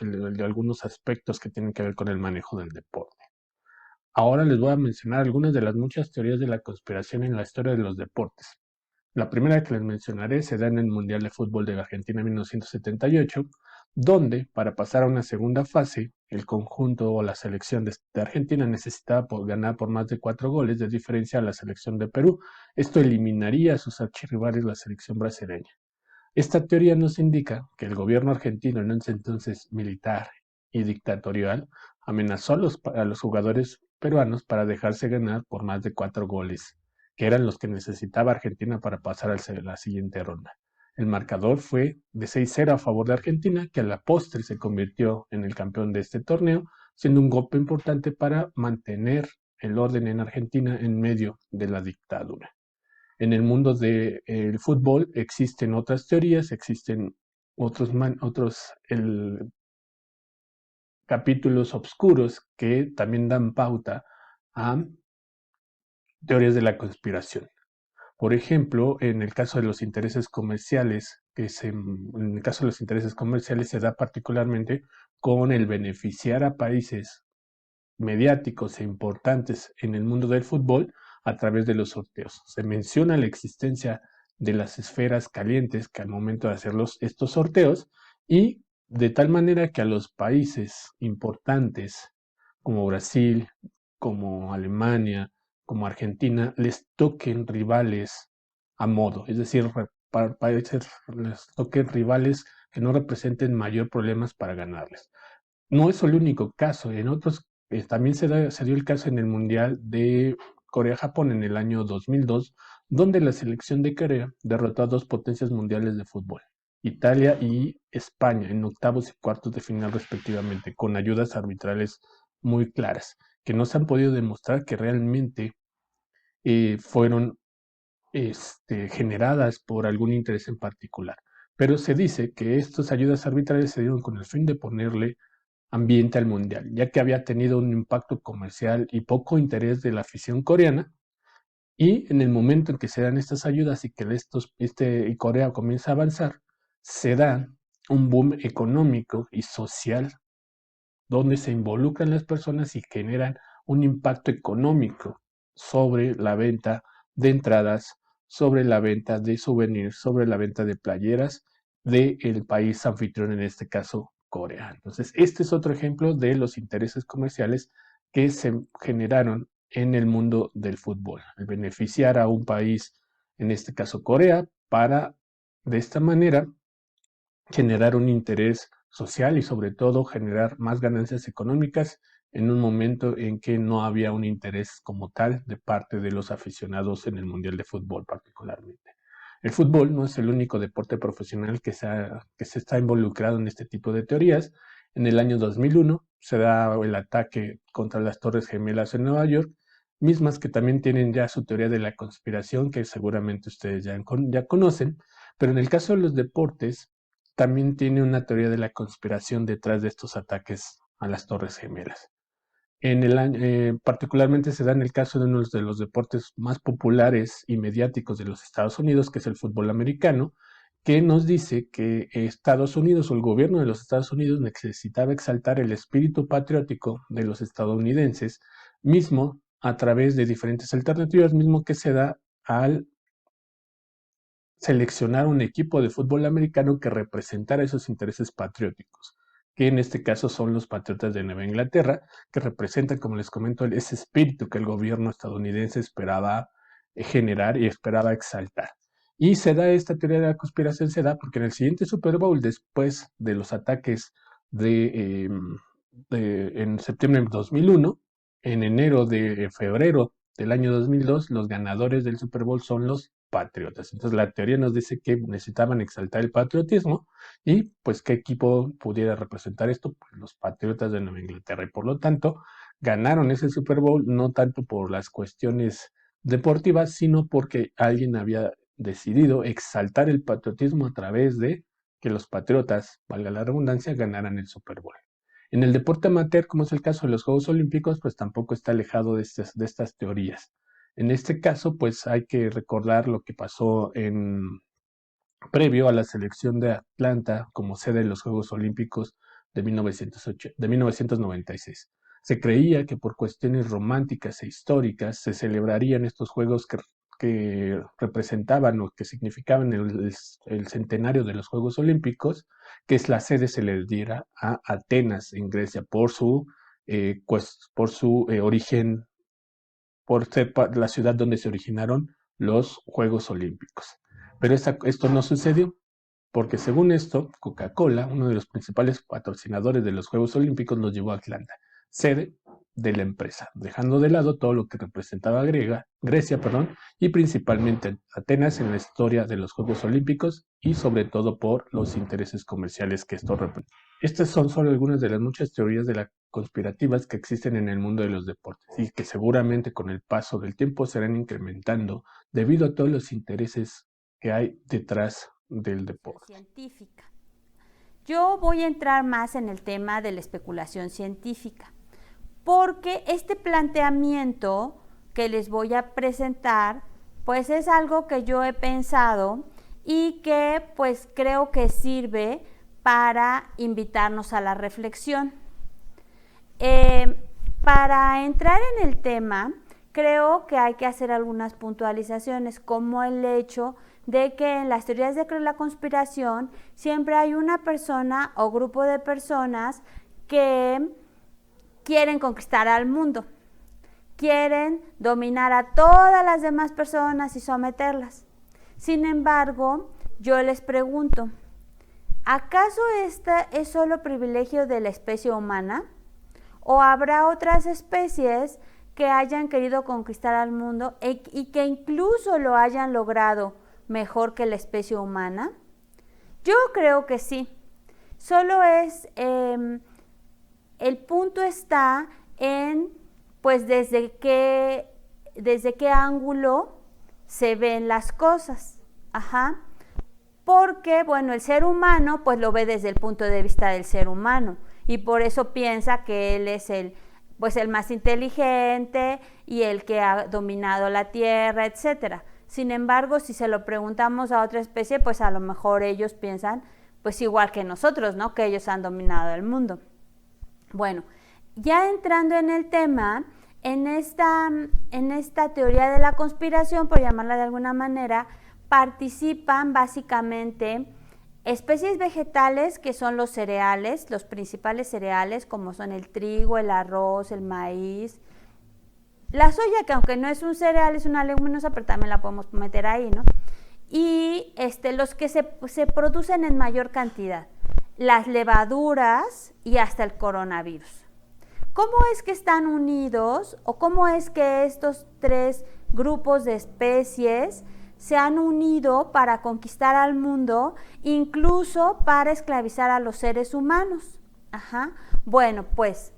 aspectos que tienen que ver con el manejo del deporte. Ahora les voy a mencionar algunas de las muchas teorías de la conspiración en la historia de los deportes. La primera que les mencionaré se da en el Mundial de Fútbol de Argentina en 1978, donde para pasar a una segunda fase, el conjunto o la selección de Argentina necesitaba ganar por más de 4 goles de diferencia a la selección de Perú. Esto eliminaría a sus archirrivales, la selección brasileña. Esta teoría nos indica que el gobierno argentino, en ese entonces militar y dictatorial, amenazó a los jugadores peruanos para dejarse ganar por más de 4 goles, que eran los que necesitaba Argentina para pasar a la siguiente ronda. El marcador fue de 6-0 a favor de Argentina, que a la postre se convirtió en el campeón de este torneo, siendo un golpe importante para mantener el orden en Argentina en medio de la dictadura. En el mundo del fútbol existen otras teorías, existen otros capítulos oscuros que también dan pauta a teorías de la conspiración. Por ejemplo, en el caso de los intereses comerciales, en el caso de los intereses comerciales se da particularmente con el beneficiar a países mediáticos e importantes en el mundo del fútbol a través de los sorteos. Se menciona la existencia de las esferas calientes que al momento de hacer estos sorteos y de tal manera que a los países importantes como Brasil, como Alemania, como Argentina, les toquen rivales a modo, es decir, países les toquen rivales que no representen mayor problemas para ganarles. No es el único caso, en otros también se dio el caso en el Mundial de Corea-Japón en el año 2002, donde la selección de Corea derrotó a dos potencias mundiales de fútbol, Italia y España, en octavos y cuartos de final respectivamente, con ayudas arbitrales muy claras, que no se han podido demostrar que realmente fueron generadas por algún interés en particular. Pero se dice que estas ayudas arbitrales se dieron con el fin de ponerle ambiente al mundial, ya que había tenido un impacto comercial y poco interés de la afición coreana. Y en el momento en que se dan estas ayudas y que Corea comienza a avanzar, se da un boom económico y social donde se involucran las personas y generan un impacto económico sobre la venta de entradas, sobre la venta de souvenirs, sobre la venta de playeras del país anfitrión, en este caso Corea. Entonces, este es otro ejemplo de los intereses comerciales que se generaron en el mundo del fútbol, el beneficiar a un país, en este caso Corea, para de esta manera generar un interés social y sobre todo generar más ganancias económicas en un momento en que no había un interés como tal de parte de los aficionados en el Mundial de Fútbol particularmente. El fútbol no es el único deporte profesional que se está involucrado en este tipo de teorías. En el año 2001 se da el ataque contra las Torres Gemelas en Nueva York, mismas que también tienen ya su teoría de la conspiración, que seguramente ustedes ya conocen, pero en el caso de los deportes, también tiene una teoría de la conspiración detrás de estos ataques a las Torres Gemelas. Particularmente se da en el caso de uno de los deportes más populares y mediáticos de los Estados Unidos, que es el fútbol americano, que nos dice que Estados Unidos o el gobierno de los Estados Unidos necesitaba exaltar el espíritu patriótico de los estadounidenses, mismo a través de diferentes alternativas, mismo que se da al seleccionar un equipo de fútbol americano que representara esos intereses patrióticos, que en este caso son los Patriotas de Nueva Inglaterra, que representan, como les comento, ese espíritu que el gobierno estadounidense esperaba generar y esperaba exaltar. Y se da esta teoría de la conspiración, se da porque en el siguiente Super Bowl, después de los ataques en septiembre de 2001, en febrero del año 2002, los ganadores del Super Bowl son los patriotas. Entonces la teoría nos dice que necesitaban exaltar el patriotismo y pues qué equipo pudiera representar esto, pues los Patriotas de Nueva Inglaterra. Y por lo tanto ganaron ese Super Bowl no tanto por las cuestiones deportivas, sino porque alguien había decidido exaltar el patriotismo a través de que los Patriotas, valga la redundancia, ganaran el Super Bowl. En el deporte amateur, como es el caso de los Juegos Olímpicos, pues tampoco está alejado de estas teorías. En este caso, pues hay que recordar lo que pasó previo a la selección de Atlanta como sede de los Juegos Olímpicos de 1996. Se creía que por cuestiones románticas e históricas se celebrarían estos Juegos que representaban o que significaban el centenario de los Juegos Olímpicos, que la sede se le diera a Atenas en Grecia por su origen, por ser la ciudad donde se originaron los Juegos Olímpicos. Pero esto no sucedió, porque según esto, Coca-Cola, uno de los principales patrocinadores de los Juegos Olímpicos, los llevó a Atlanta, sede de la empresa, dejando de lado todo lo que representaba Grecia, y principalmente Atenas en la historia de los Juegos Olímpicos y sobre todo por los intereses comerciales que esto representa. Estas son solo algunas de las muchas teorías conspirativas que existen en el mundo de los deportes y que seguramente con el paso del tiempo se irán incrementando debido a todos los intereses que hay detrás del deporte. Científica. Yo voy a entrar más en el tema de la especulación científica, porque este planteamiento que les voy a presentar, pues es algo que yo he pensado y que pues creo que sirve para invitarnos a la reflexión. Para entrar en el tema, creo que hay que hacer algunas puntualizaciones, como el hecho de que en las teorías de la conspiración siempre hay una persona o grupo de personas que quieren conquistar al mundo, quieren dominar a todas las demás personas y someterlas. Sin embargo, yo les pregunto, ¿acaso este es solo privilegio de la especie humana? ¿O habrá otras especies que hayan querido conquistar al mundo y que incluso lo hayan logrado mejor que la especie humana? Yo creo que sí. Solo es, el punto está en, pues, desde qué ángulo se ven las cosas. Ajá. Porque, bueno, el ser humano, pues, lo ve desde el punto de vista del ser humano y por eso piensa que él es el más inteligente y el que ha dominado la tierra, etcétera. Sin embargo, si se lo preguntamos a otra especie, pues a lo mejor ellos piensan, pues igual que nosotros, ¿no? Que ellos han dominado el mundo. Bueno, ya entrando en el tema, en esta teoría de la conspiración, por llamarla de alguna manera, participan básicamente especies vegetales que son los cereales, los principales cereales, como son el trigo, el arroz, el maíz, la soya, que aunque no es un cereal, es una leguminosa, pero también la podemos meter ahí, ¿no? Y los que se producen en mayor cantidad, las levaduras y hasta el coronavirus. ¿Cómo es que están unidos o cómo es que estos tres grupos de especies se han unido para conquistar al mundo, incluso para esclavizar a los seres humanos? Ajá. Bueno, pues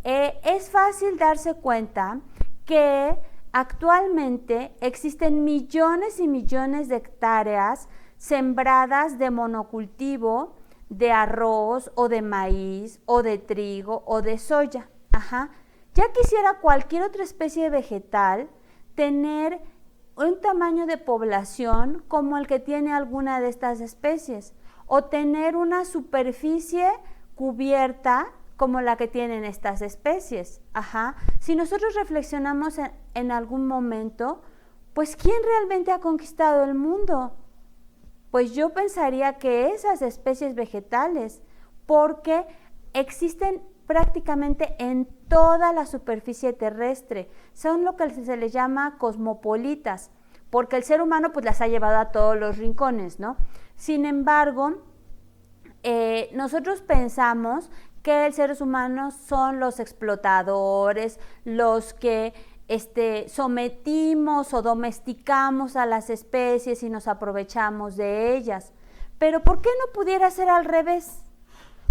es fácil darse cuenta que actualmente existen millones y millones de hectáreas sembradas de monocultivo, de arroz o de maíz o de trigo o de soya. Ajá. Ya quisiera cualquier otra especie vegetal tener un tamaño de población como el que tiene alguna de estas especies, o tener una superficie cubierta como la que tienen estas especies. Ajá. Si nosotros reflexionamos en algún momento, pues ¿quién realmente ha conquistado el mundo? Pues yo pensaría que esas especies vegetales, porque existen prácticamente en toda la superficie terrestre, son lo que se les llama cosmopolitas, porque el ser humano pues las ha llevado a todos los rincones, ¿no? Sin embargo, nosotros pensamos que los seres humanos son los explotadores, los que sometimos o domesticamos a las especies y nos aprovechamos de ellas. Pero ¿por qué no pudiera ser al revés?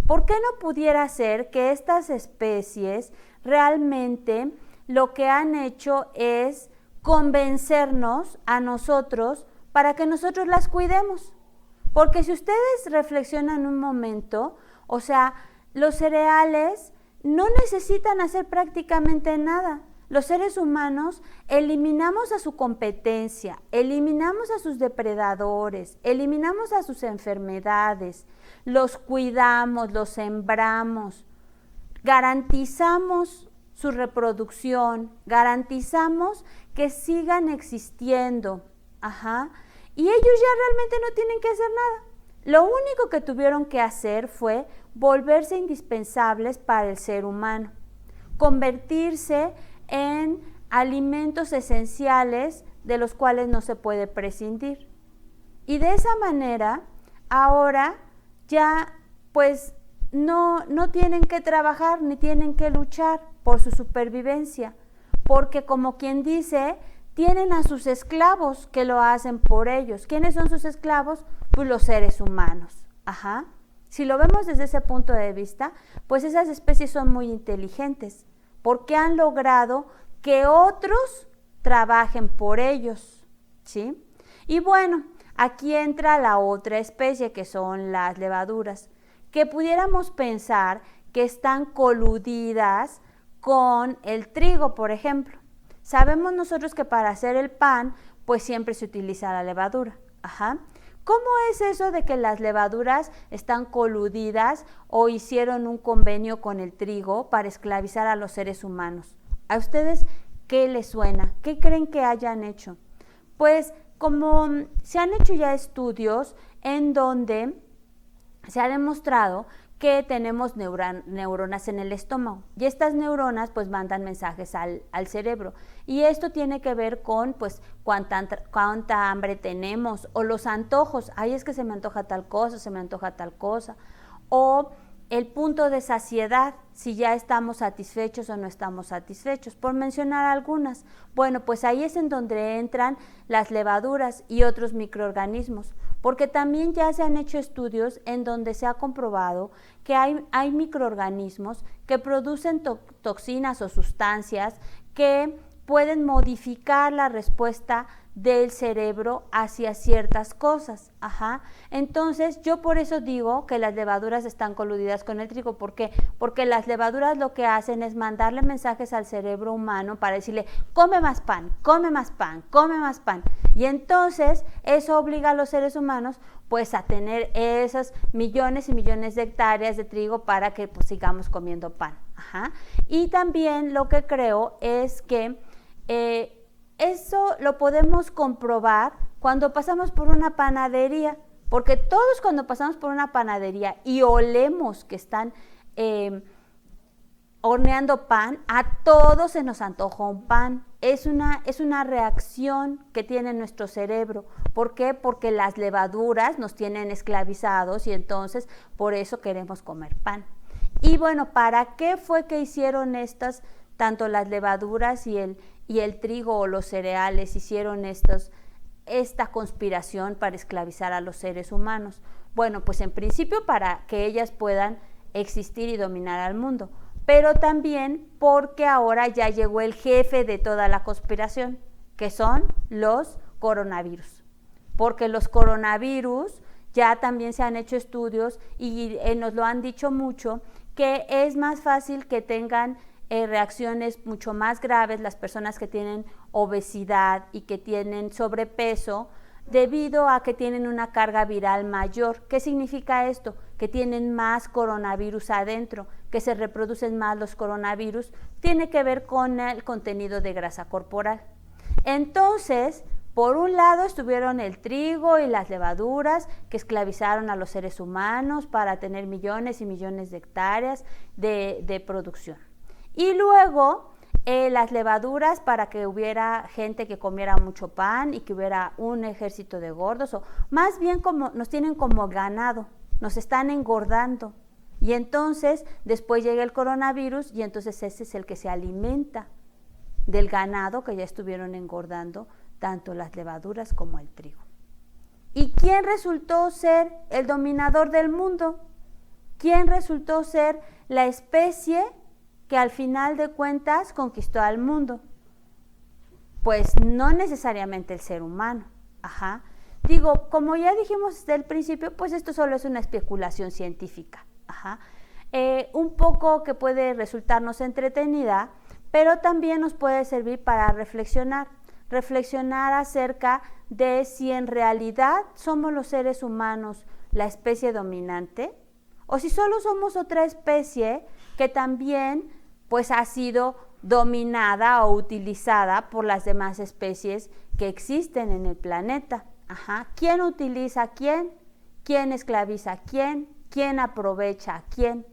¿Por qué no pudiera ser que estas especies realmente lo que han hecho es convencernos a nosotros para que nosotros las cuidemos? Porque si ustedes reflexionan un momento, o sea, los cereales no necesitan hacer prácticamente nada. Los seres humanos eliminamos a su competencia, eliminamos a sus depredadores, eliminamos a sus enfermedades, los cuidamos, los sembramos, garantizamos su reproducción, garantizamos que sigan existiendo. Y ellos ya realmente no tienen que hacer nada. Lo único que tuvieron que hacer fue volverse indispensables para el ser humano, convertirse en alimentos esenciales de los cuales no se puede prescindir. Y de esa manera, ahora ya pues no tienen que trabajar ni tienen que luchar por su supervivencia, porque como quien dice, tienen a sus esclavos que lo hacen por ellos. ¿Quiénes son sus esclavos? Pues los seres humanos. Si lo vemos desde ese punto de vista, pues esas especies son muy inteligentes, porque han logrado que otros trabajen por ellos, ¿sí? Y bueno, aquí entra la otra especie, que son las levaduras, que pudiéramos pensar que están coludidas con el trigo, por ejemplo. Sabemos nosotros que para hacer el pan, pues siempre se utiliza la levadura. ¿Cómo es eso de que las levaduras están coludidas o hicieron un convenio con el trigo para esclavizar a los seres humanos? ¿A ustedes qué les suena? ¿Qué creen que hayan hecho? Pues como se han hecho ya estudios en donde se ha demostrado que tenemos neuronas en el estómago y estas neuronas pues mandan mensajes al cerebro y esto tiene que ver con pues cuánta hambre tenemos o los antojos, ay es que se me antoja tal cosa, se me antoja tal cosa, o el punto de saciedad, si ya estamos satisfechos o no estamos satisfechos, por mencionar algunas. Bueno, pues ahí es en donde entran las levaduras y otros microorganismos, porque también ya se han hecho estudios en donde se ha comprobado que hay microorganismos que producen toxinas o sustancias que pueden modificar la respuesta del cerebro hacia ciertas cosas. Entonces, yo por eso digo que las levaduras están coludidas con el trigo. ¿Por qué? Porque las levaduras lo que hacen es mandarle mensajes al cerebro humano para decirle, come más pan, come más pan, come más pan. Y entonces, eso obliga a los seres humanos pues a tener esas millones y millones de hectáreas de trigo para que pues sigamos comiendo pan. Y también lo que creo es que eso lo podemos comprobar cuando pasamos por una panadería, porque todos cuando pasamos por una panadería y olemos que están horneando pan, a todos se nos antoja un pan. Es una reacción que tiene nuestro cerebro. ¿Por qué? Porque las levaduras nos tienen esclavizados y entonces por eso queremos comer pan. Y bueno, ¿para qué fue que hicieron estas, tanto las levaduras y el trigo o los cereales hicieron esta conspiración para esclavizar a los seres humanos? Bueno, pues en principio para que ellas puedan existir y dominar al mundo, pero también porque ahora ya llegó el jefe de toda la conspiración, que son los coronavirus. Porque los coronavirus ya también se han hecho estudios y nos lo han dicho mucho, que es más fácil que tengan reacciones mucho más graves las personas que tienen obesidad y que tienen sobrepeso debido a que tienen una carga viral mayor. ¿Qué significa esto? Que tienen más coronavirus adentro, que se reproducen más los coronavirus, tiene que ver con el contenido de grasa corporal. Entonces, por un lado estuvieron el trigo y las levaduras que esclavizaron a los seres humanos para tener millones y millones de hectáreas de producción. Y luego las levaduras para que hubiera gente que comiera mucho pan y que hubiera un ejército de gordos, o más bien como nos tienen como ganado, nos están engordando. Y entonces después llega el coronavirus y entonces ese es el que se alimenta del ganado que ya estuvieron engordando tanto las levaduras como el trigo. ¿Y quién resultó ser el dominador del mundo? ¿Quién resultó ser la especie que al final de cuentas conquistó al mundo? Pues no necesariamente el ser humano. Ajá. Digo, como ya dijimos desde el principio, pues esto solo es una especulación científica. Ajá. Un poco que puede resultarnos entretenida, pero también nos puede servir para reflexionar acerca de si en realidad somos los seres humanos la especie dominante o si solo somos otra especie que también pues ha sido dominada o utilizada por las demás especies que existen en el planeta. Ajá. ¿Quién utiliza a quién? ¿Quién esclaviza a quién? ¿Quién aprovecha a quién?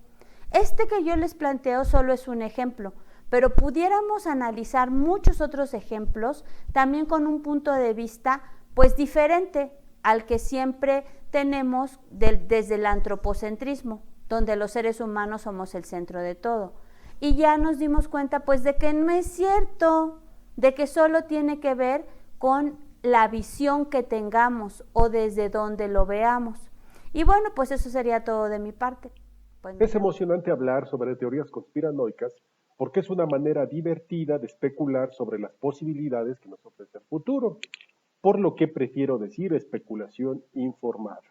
Este que yo les planteo solo es un ejemplo, pero pudiéramos analizar muchos otros ejemplos también con un punto de vista pues diferente al que siempre tenemos desde el antropocentrismo, donde los seres humanos somos el centro de todo. Y ya nos dimos cuenta pues de que no es cierto, de que solo tiene que ver con la visión que tengamos o desde donde lo veamos. Y bueno, pues eso sería todo de mi parte. Pues es emocionante hablar sobre teorías conspiranoicas porque es una manera divertida de especular sobre las posibilidades que nos ofrece el futuro, por lo que prefiero decir especulación informada,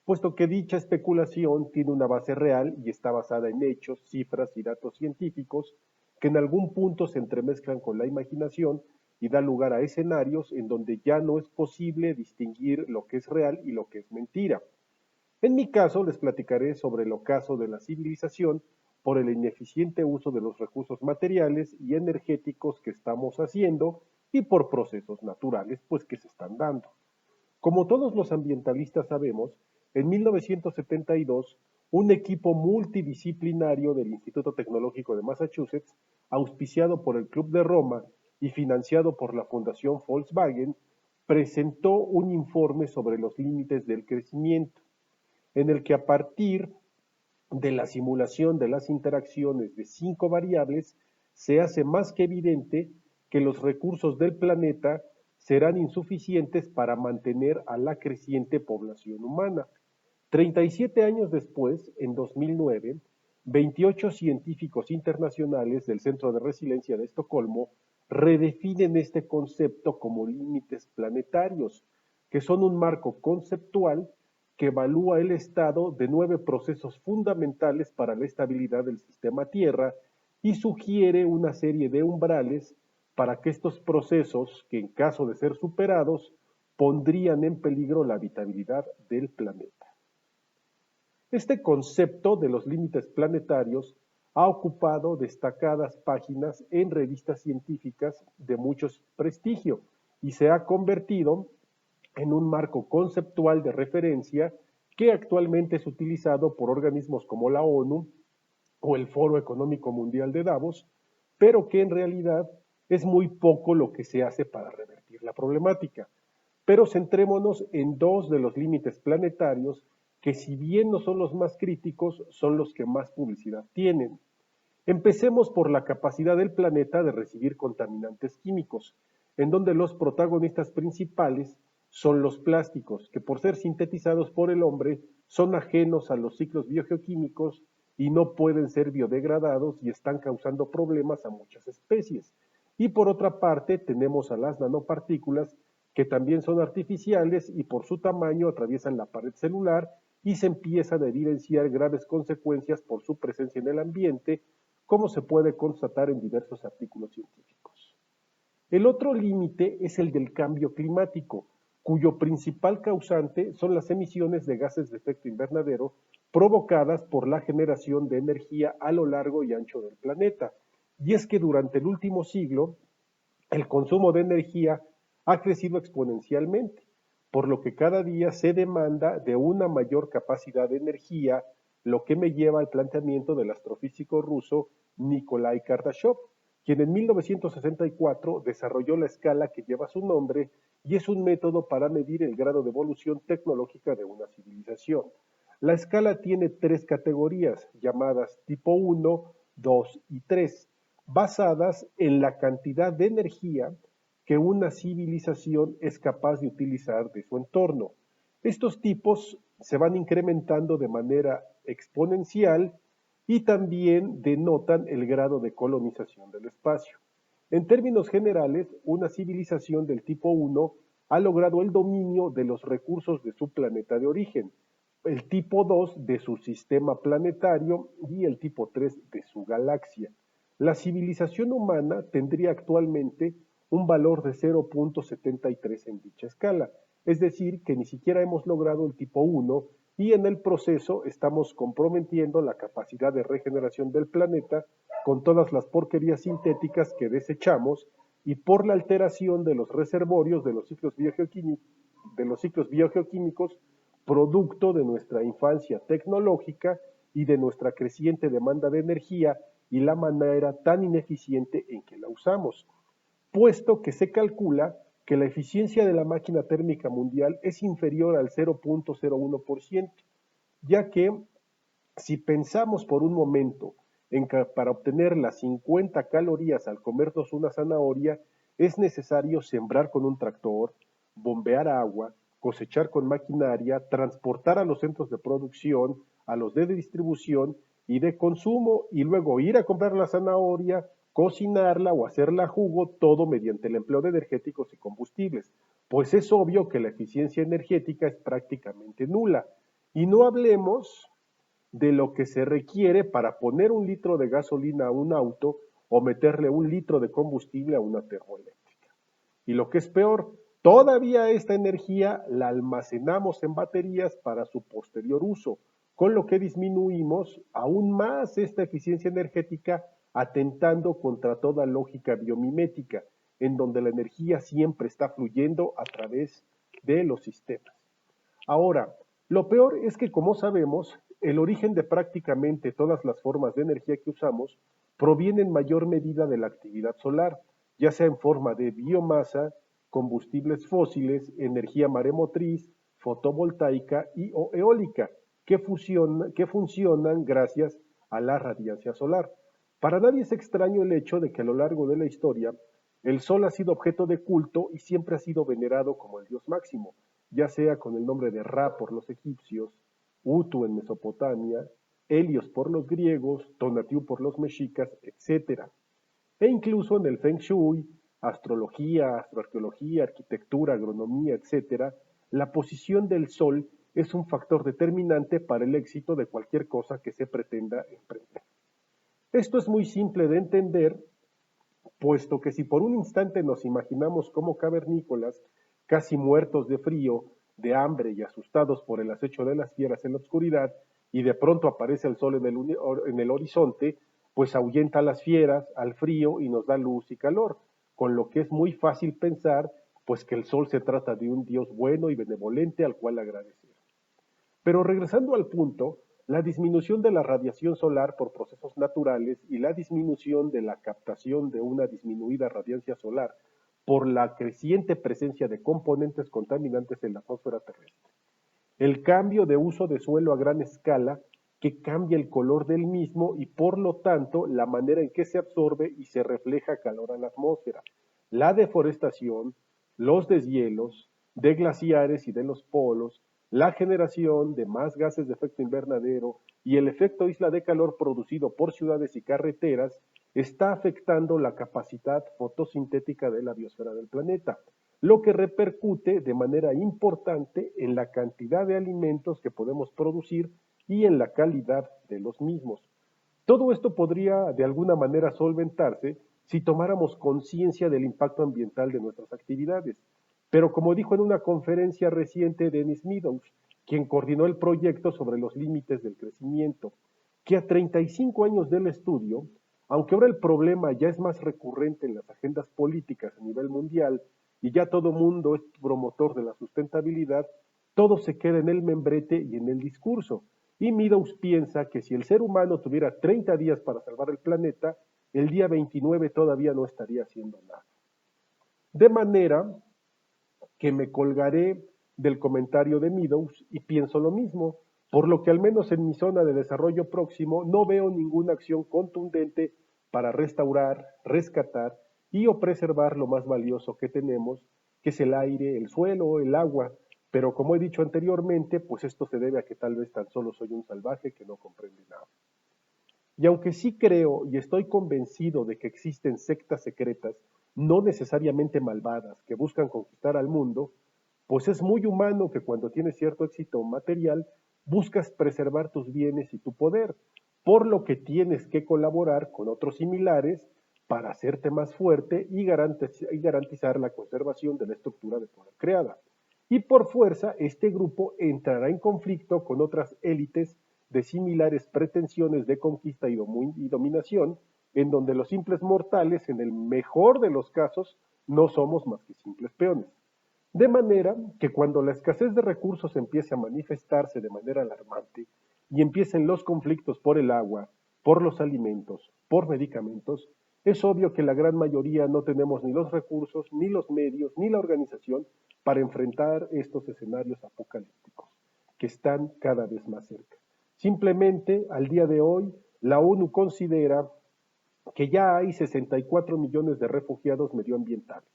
puesto que dicha especulación tiene una base real y está basada en hechos, cifras y datos científicos que en algún punto se entremezclan con la imaginación y da lugar a escenarios en donde ya no es posible distinguir lo que es real y lo que es mentira. En mi caso, les platicaré sobre el ocaso de la civilización por el ineficiente uso de los recursos materiales y energéticos que estamos haciendo y por procesos naturales pues que se están dando. Como todos los ambientalistas sabemos, en 1972, un equipo multidisciplinario del Instituto Tecnológico de Massachusetts, auspiciado por el Club de Roma y financiado por la Fundación Volkswagen, presentó un informe sobre los límites del crecimiento, en el que a partir de la simulación de las interacciones de 5 variables, se hace más que evidente que los recursos del planeta serán insuficientes para mantener a la creciente población humana. 37 años después, en 2009, 28 científicos internacionales del Centro de Resiliencia de Estocolmo redefinen este concepto como límites planetarios, que son un marco conceptual que evalúa el estado de 9 procesos fundamentales para la estabilidad del sistema Tierra y sugiere una serie de umbrales para que estos procesos, que en caso de ser superados, pondrían en peligro la habitabilidad del planeta. Este concepto de los límites planetarios ha ocupado destacadas páginas en revistas científicas de mucho prestigio y se ha convertido en un marco conceptual de referencia que actualmente es utilizado por organismos como la ONU o el Foro Económico Mundial de Davos, pero que en realidad es muy poco lo que se hace para revertir la problemática. Pero centrémonos en 2 de los límites planetarios que, si bien no son los más críticos, son los que más publicidad tienen. Empecemos por la capacidad del planeta de recibir contaminantes químicos, en donde los protagonistas principales son los plásticos, que por ser sintetizados por el hombre son ajenos a los ciclos biogeoquímicos y no pueden ser biodegradados y están causando problemas a muchas especies. Y por otra parte tenemos a las nanopartículas, que también son artificiales y por su tamaño atraviesan la pared celular y se empiezan a evidenciar graves consecuencias por su presencia en el ambiente, como se puede constatar en diversos artículos científicos. El otro límite es el del cambio climático, cuyo principal causante son las emisiones de gases de efecto invernadero provocadas por la generación de energía a lo largo y ancho del planeta. Y es que durante el último siglo, el consumo de energía ha crecido exponencialmente, por lo que cada día se demanda de una mayor capacidad de energía, lo que me lleva al planteamiento del astrofísico ruso Nikolai Kardashev, quien en 1964 desarrolló la escala que lleva su nombre y es un método para medir el grado de evolución tecnológica de una civilización. La escala tiene 3 categorías llamadas tipo 1, 2 y 3, basadas en la cantidad de energía que una civilización es capaz de utilizar de su entorno. Estos tipos se van incrementando de manera exponencial y también denotan el grado de colonización del espacio. En términos generales, una civilización del tipo 1 ha logrado el dominio de los recursos de su planeta de origen, el tipo 2 de su sistema planetario y el tipo 3 de su galaxia. La civilización humana tendría actualmente un valor de 0.73 en dicha escala, es decir, que ni siquiera hemos logrado el tipo 1 y en el proceso estamos comprometiendo la capacidad de regeneración del planeta con todas las porquerías sintéticas que desechamos y por la alteración de los reservorios de los ciclos biogeoquímicos producto de nuestra infancia tecnológica y de nuestra creciente demanda de energía y la manera tan ineficiente en que la usamos, puesto que se calcula que la eficiencia de la máquina térmica mundial es inferior al 0.01%, ya que si pensamos por un momento en que para obtener las 50 calorías al comernos una zanahoria, es necesario sembrar con un tractor, bombear agua, cosechar con maquinaria, transportar a los centros de producción, a los de distribución y de consumo, y luego ir a comprar la zanahoria, cocinarla o hacerla jugo, todo mediante el empleo de energéticos y combustibles. Pues es obvio que la eficiencia energética es prácticamente nula. Y no hablemos de lo que se requiere para poner 1 litro de gasolina a un auto o meterle 1 litro de combustible a una termoeléctrica. Y lo que es peor, todavía esta energía la almacenamos en baterías para su posterior uso, con lo que disminuimos aún más esta eficiencia energética, atentando contra toda lógica biomimética, en donde la energía siempre está fluyendo a través de los sistemas. Ahora, lo peor es que, como sabemos, el origen de prácticamente todas las formas de energía que usamos proviene en mayor medida de la actividad solar, ya sea en forma de biomasa, combustibles fósiles, energía maremotriz, fotovoltaica y o eólica, que funcionan gracias a la radiancia solar. Para nadie es extraño el hecho de que a lo largo de la historia el Sol ha sido objeto de culto y siempre ha sido venerado como el dios máximo, ya sea con el nombre de Ra por los egipcios, Utu en Mesopotamia, Helios por los griegos, Tonatiuh por los mexicas, etc. E incluso en el Feng Shui, astrología, astroarqueología, arquitectura, agronomía, etc., la posición del Sol es un factor determinante para el éxito de cualquier cosa que se pretenda emprender. Esto es muy simple de entender, puesto que si por un instante nos imaginamos como cavernícolas, casi muertos de frío, de hambre y asustados por el acecho de las fieras en la oscuridad, y de pronto aparece el sol en el horizonte, pues ahuyenta a las fieras, al frío y nos da luz y calor, con lo que es muy fácil pensar pues que el sol se trata de un Dios bueno y benevolente al cual agradecer. Pero regresando al punto, la disminución de la radiación solar por procesos naturales y la disminución de la captación de una disminuida radiancia solar por la creciente presencia de componentes contaminantes en la atmósfera terrestre. El cambio de uso de suelo a gran escala que cambia el color del mismo y por lo tanto la manera en que se absorbe y se refleja calor a la atmósfera. La deforestación, los deshielos de glaciares y de los polos, la generación de más gases de efecto invernadero y el efecto isla de calor producido por ciudades y carreteras está afectando la capacidad fotosintética de la biosfera del planeta, lo que repercute de manera importante en la cantidad de alimentos que podemos producir y en la calidad de los mismos. Todo esto podría de alguna manera solventarse si tomáramos conciencia del impacto ambiental de nuestras actividades. Pero como dijo en una conferencia reciente Dennis Meadows, quien coordinó el proyecto sobre los límites del crecimiento, que a 35 años del estudio, aunque ahora el problema ya es más recurrente en las agendas políticas a nivel mundial y ya todo mundo es promotor de la sustentabilidad, todo se queda en el membrete y en el discurso. Y Meadows piensa que si el ser humano tuviera 30 días para salvar el planeta, el día 29 todavía no estaría haciendo nada. De manera que me colgaré del comentario de Meadows y pienso lo mismo, por lo que al menos en mi zona de desarrollo próximo no veo ninguna acción contundente para restaurar, rescatar y o preservar lo más valioso que tenemos, que es el aire, el suelo, el agua. Pero como he dicho anteriormente, pues esto se debe a que tal vez tan solo soy un salvaje que no comprende nada. Y aunque sí creo y estoy convencido de que existen sectas secretas, no necesariamente malvadas, que buscan conquistar al mundo, pues es muy humano que cuando tienes cierto éxito material, buscas preservar tus bienes y tu poder, por lo que tienes que colaborar con otros similares para hacerte más fuerte y garantizar la conservación de la estructura de poder creada. Y por fuerza, este grupo entrará en conflicto con otras élites de similares pretensiones de conquista y dominación, en donde los simples mortales, en el mejor de los casos, no somos más que simples peones. De manera que cuando la escasez de recursos empiece a manifestarse de manera alarmante y empiecen los conflictos por el agua, por los alimentos, por medicamentos, es obvio que la gran mayoría no tenemos ni los recursos, ni los medios, ni la organización para enfrentar estos escenarios apocalípticos, que están cada vez más cerca. Simplemente, al día de hoy, la ONU considera que ya hay 64 millones de refugiados medioambientales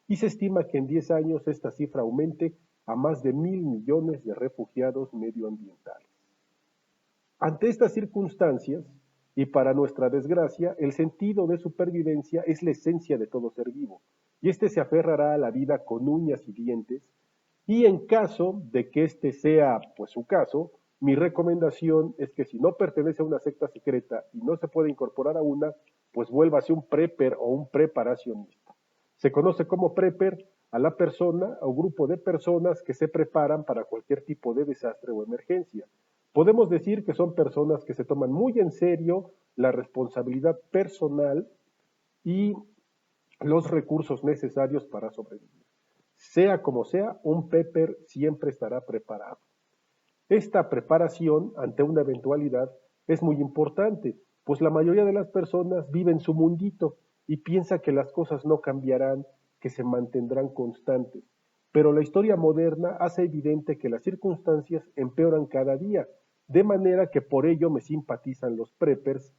y se estima que en 10 años esta cifra aumente a más de 1.000 millones de refugiados medioambientales. Ante estas circunstancias, y para nuestra desgracia, el sentido de supervivencia es la esencia de todo ser vivo, y este se aferrará a la vida con uñas y dientes, y en caso de que este sea pues su caso, mi recomendación es que si no pertenece a una secta secreta y no se puede incorporar a una, pues vuélvase un prepper o un preparacionista. Se conoce como prepper a la persona o grupo de personas que se preparan para cualquier tipo de desastre o emergencia. Podemos decir que son personas que se toman muy en serio la responsabilidad personal y los recursos necesarios para sobrevivir. Sea como sea, un prepper siempre estará preparado. Esta preparación ante una eventualidad es muy importante, pues la mayoría de las personas viven su mundito y piensa que las cosas no cambiarán, que se mantendrán constantes. Pero la historia moderna hace evidente que las circunstancias empeoran cada día, de manera que por ello me simpatizan los preppers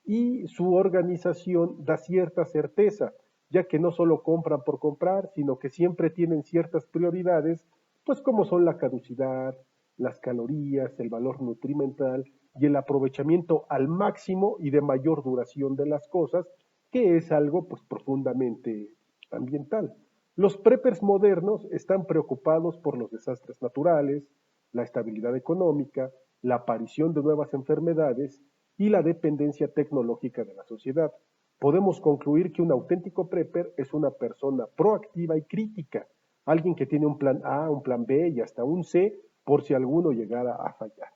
y su organización da cierta certeza, ya que no solo compran por comprar, sino que siempre tienen ciertas prioridades, pues como son la caducidad, las calorías, el valor nutrimental y el aprovechamiento al máximo y de mayor duración de las cosas, que es algo pues profundamente ambiental. Los preppers modernos están preocupados por los desastres naturales, la estabilidad económica, la aparición de nuevas enfermedades y la dependencia tecnológica de la sociedad. Podemos concluir que un auténtico prepper es una persona proactiva y crítica, alguien que tiene un plan A, un plan B y hasta un C por si alguno llegara a fallar.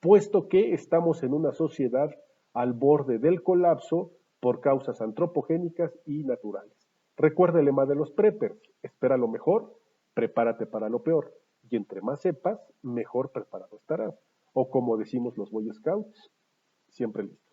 Puesto que estamos en una sociedad al borde del colapso por causas antropogénicas y naturales. Recuerda el lema de los preppers, espera lo mejor, prepárate para lo peor, y entre más sepas, mejor preparado estarás. O como decimos los Boy Scouts, siempre listo.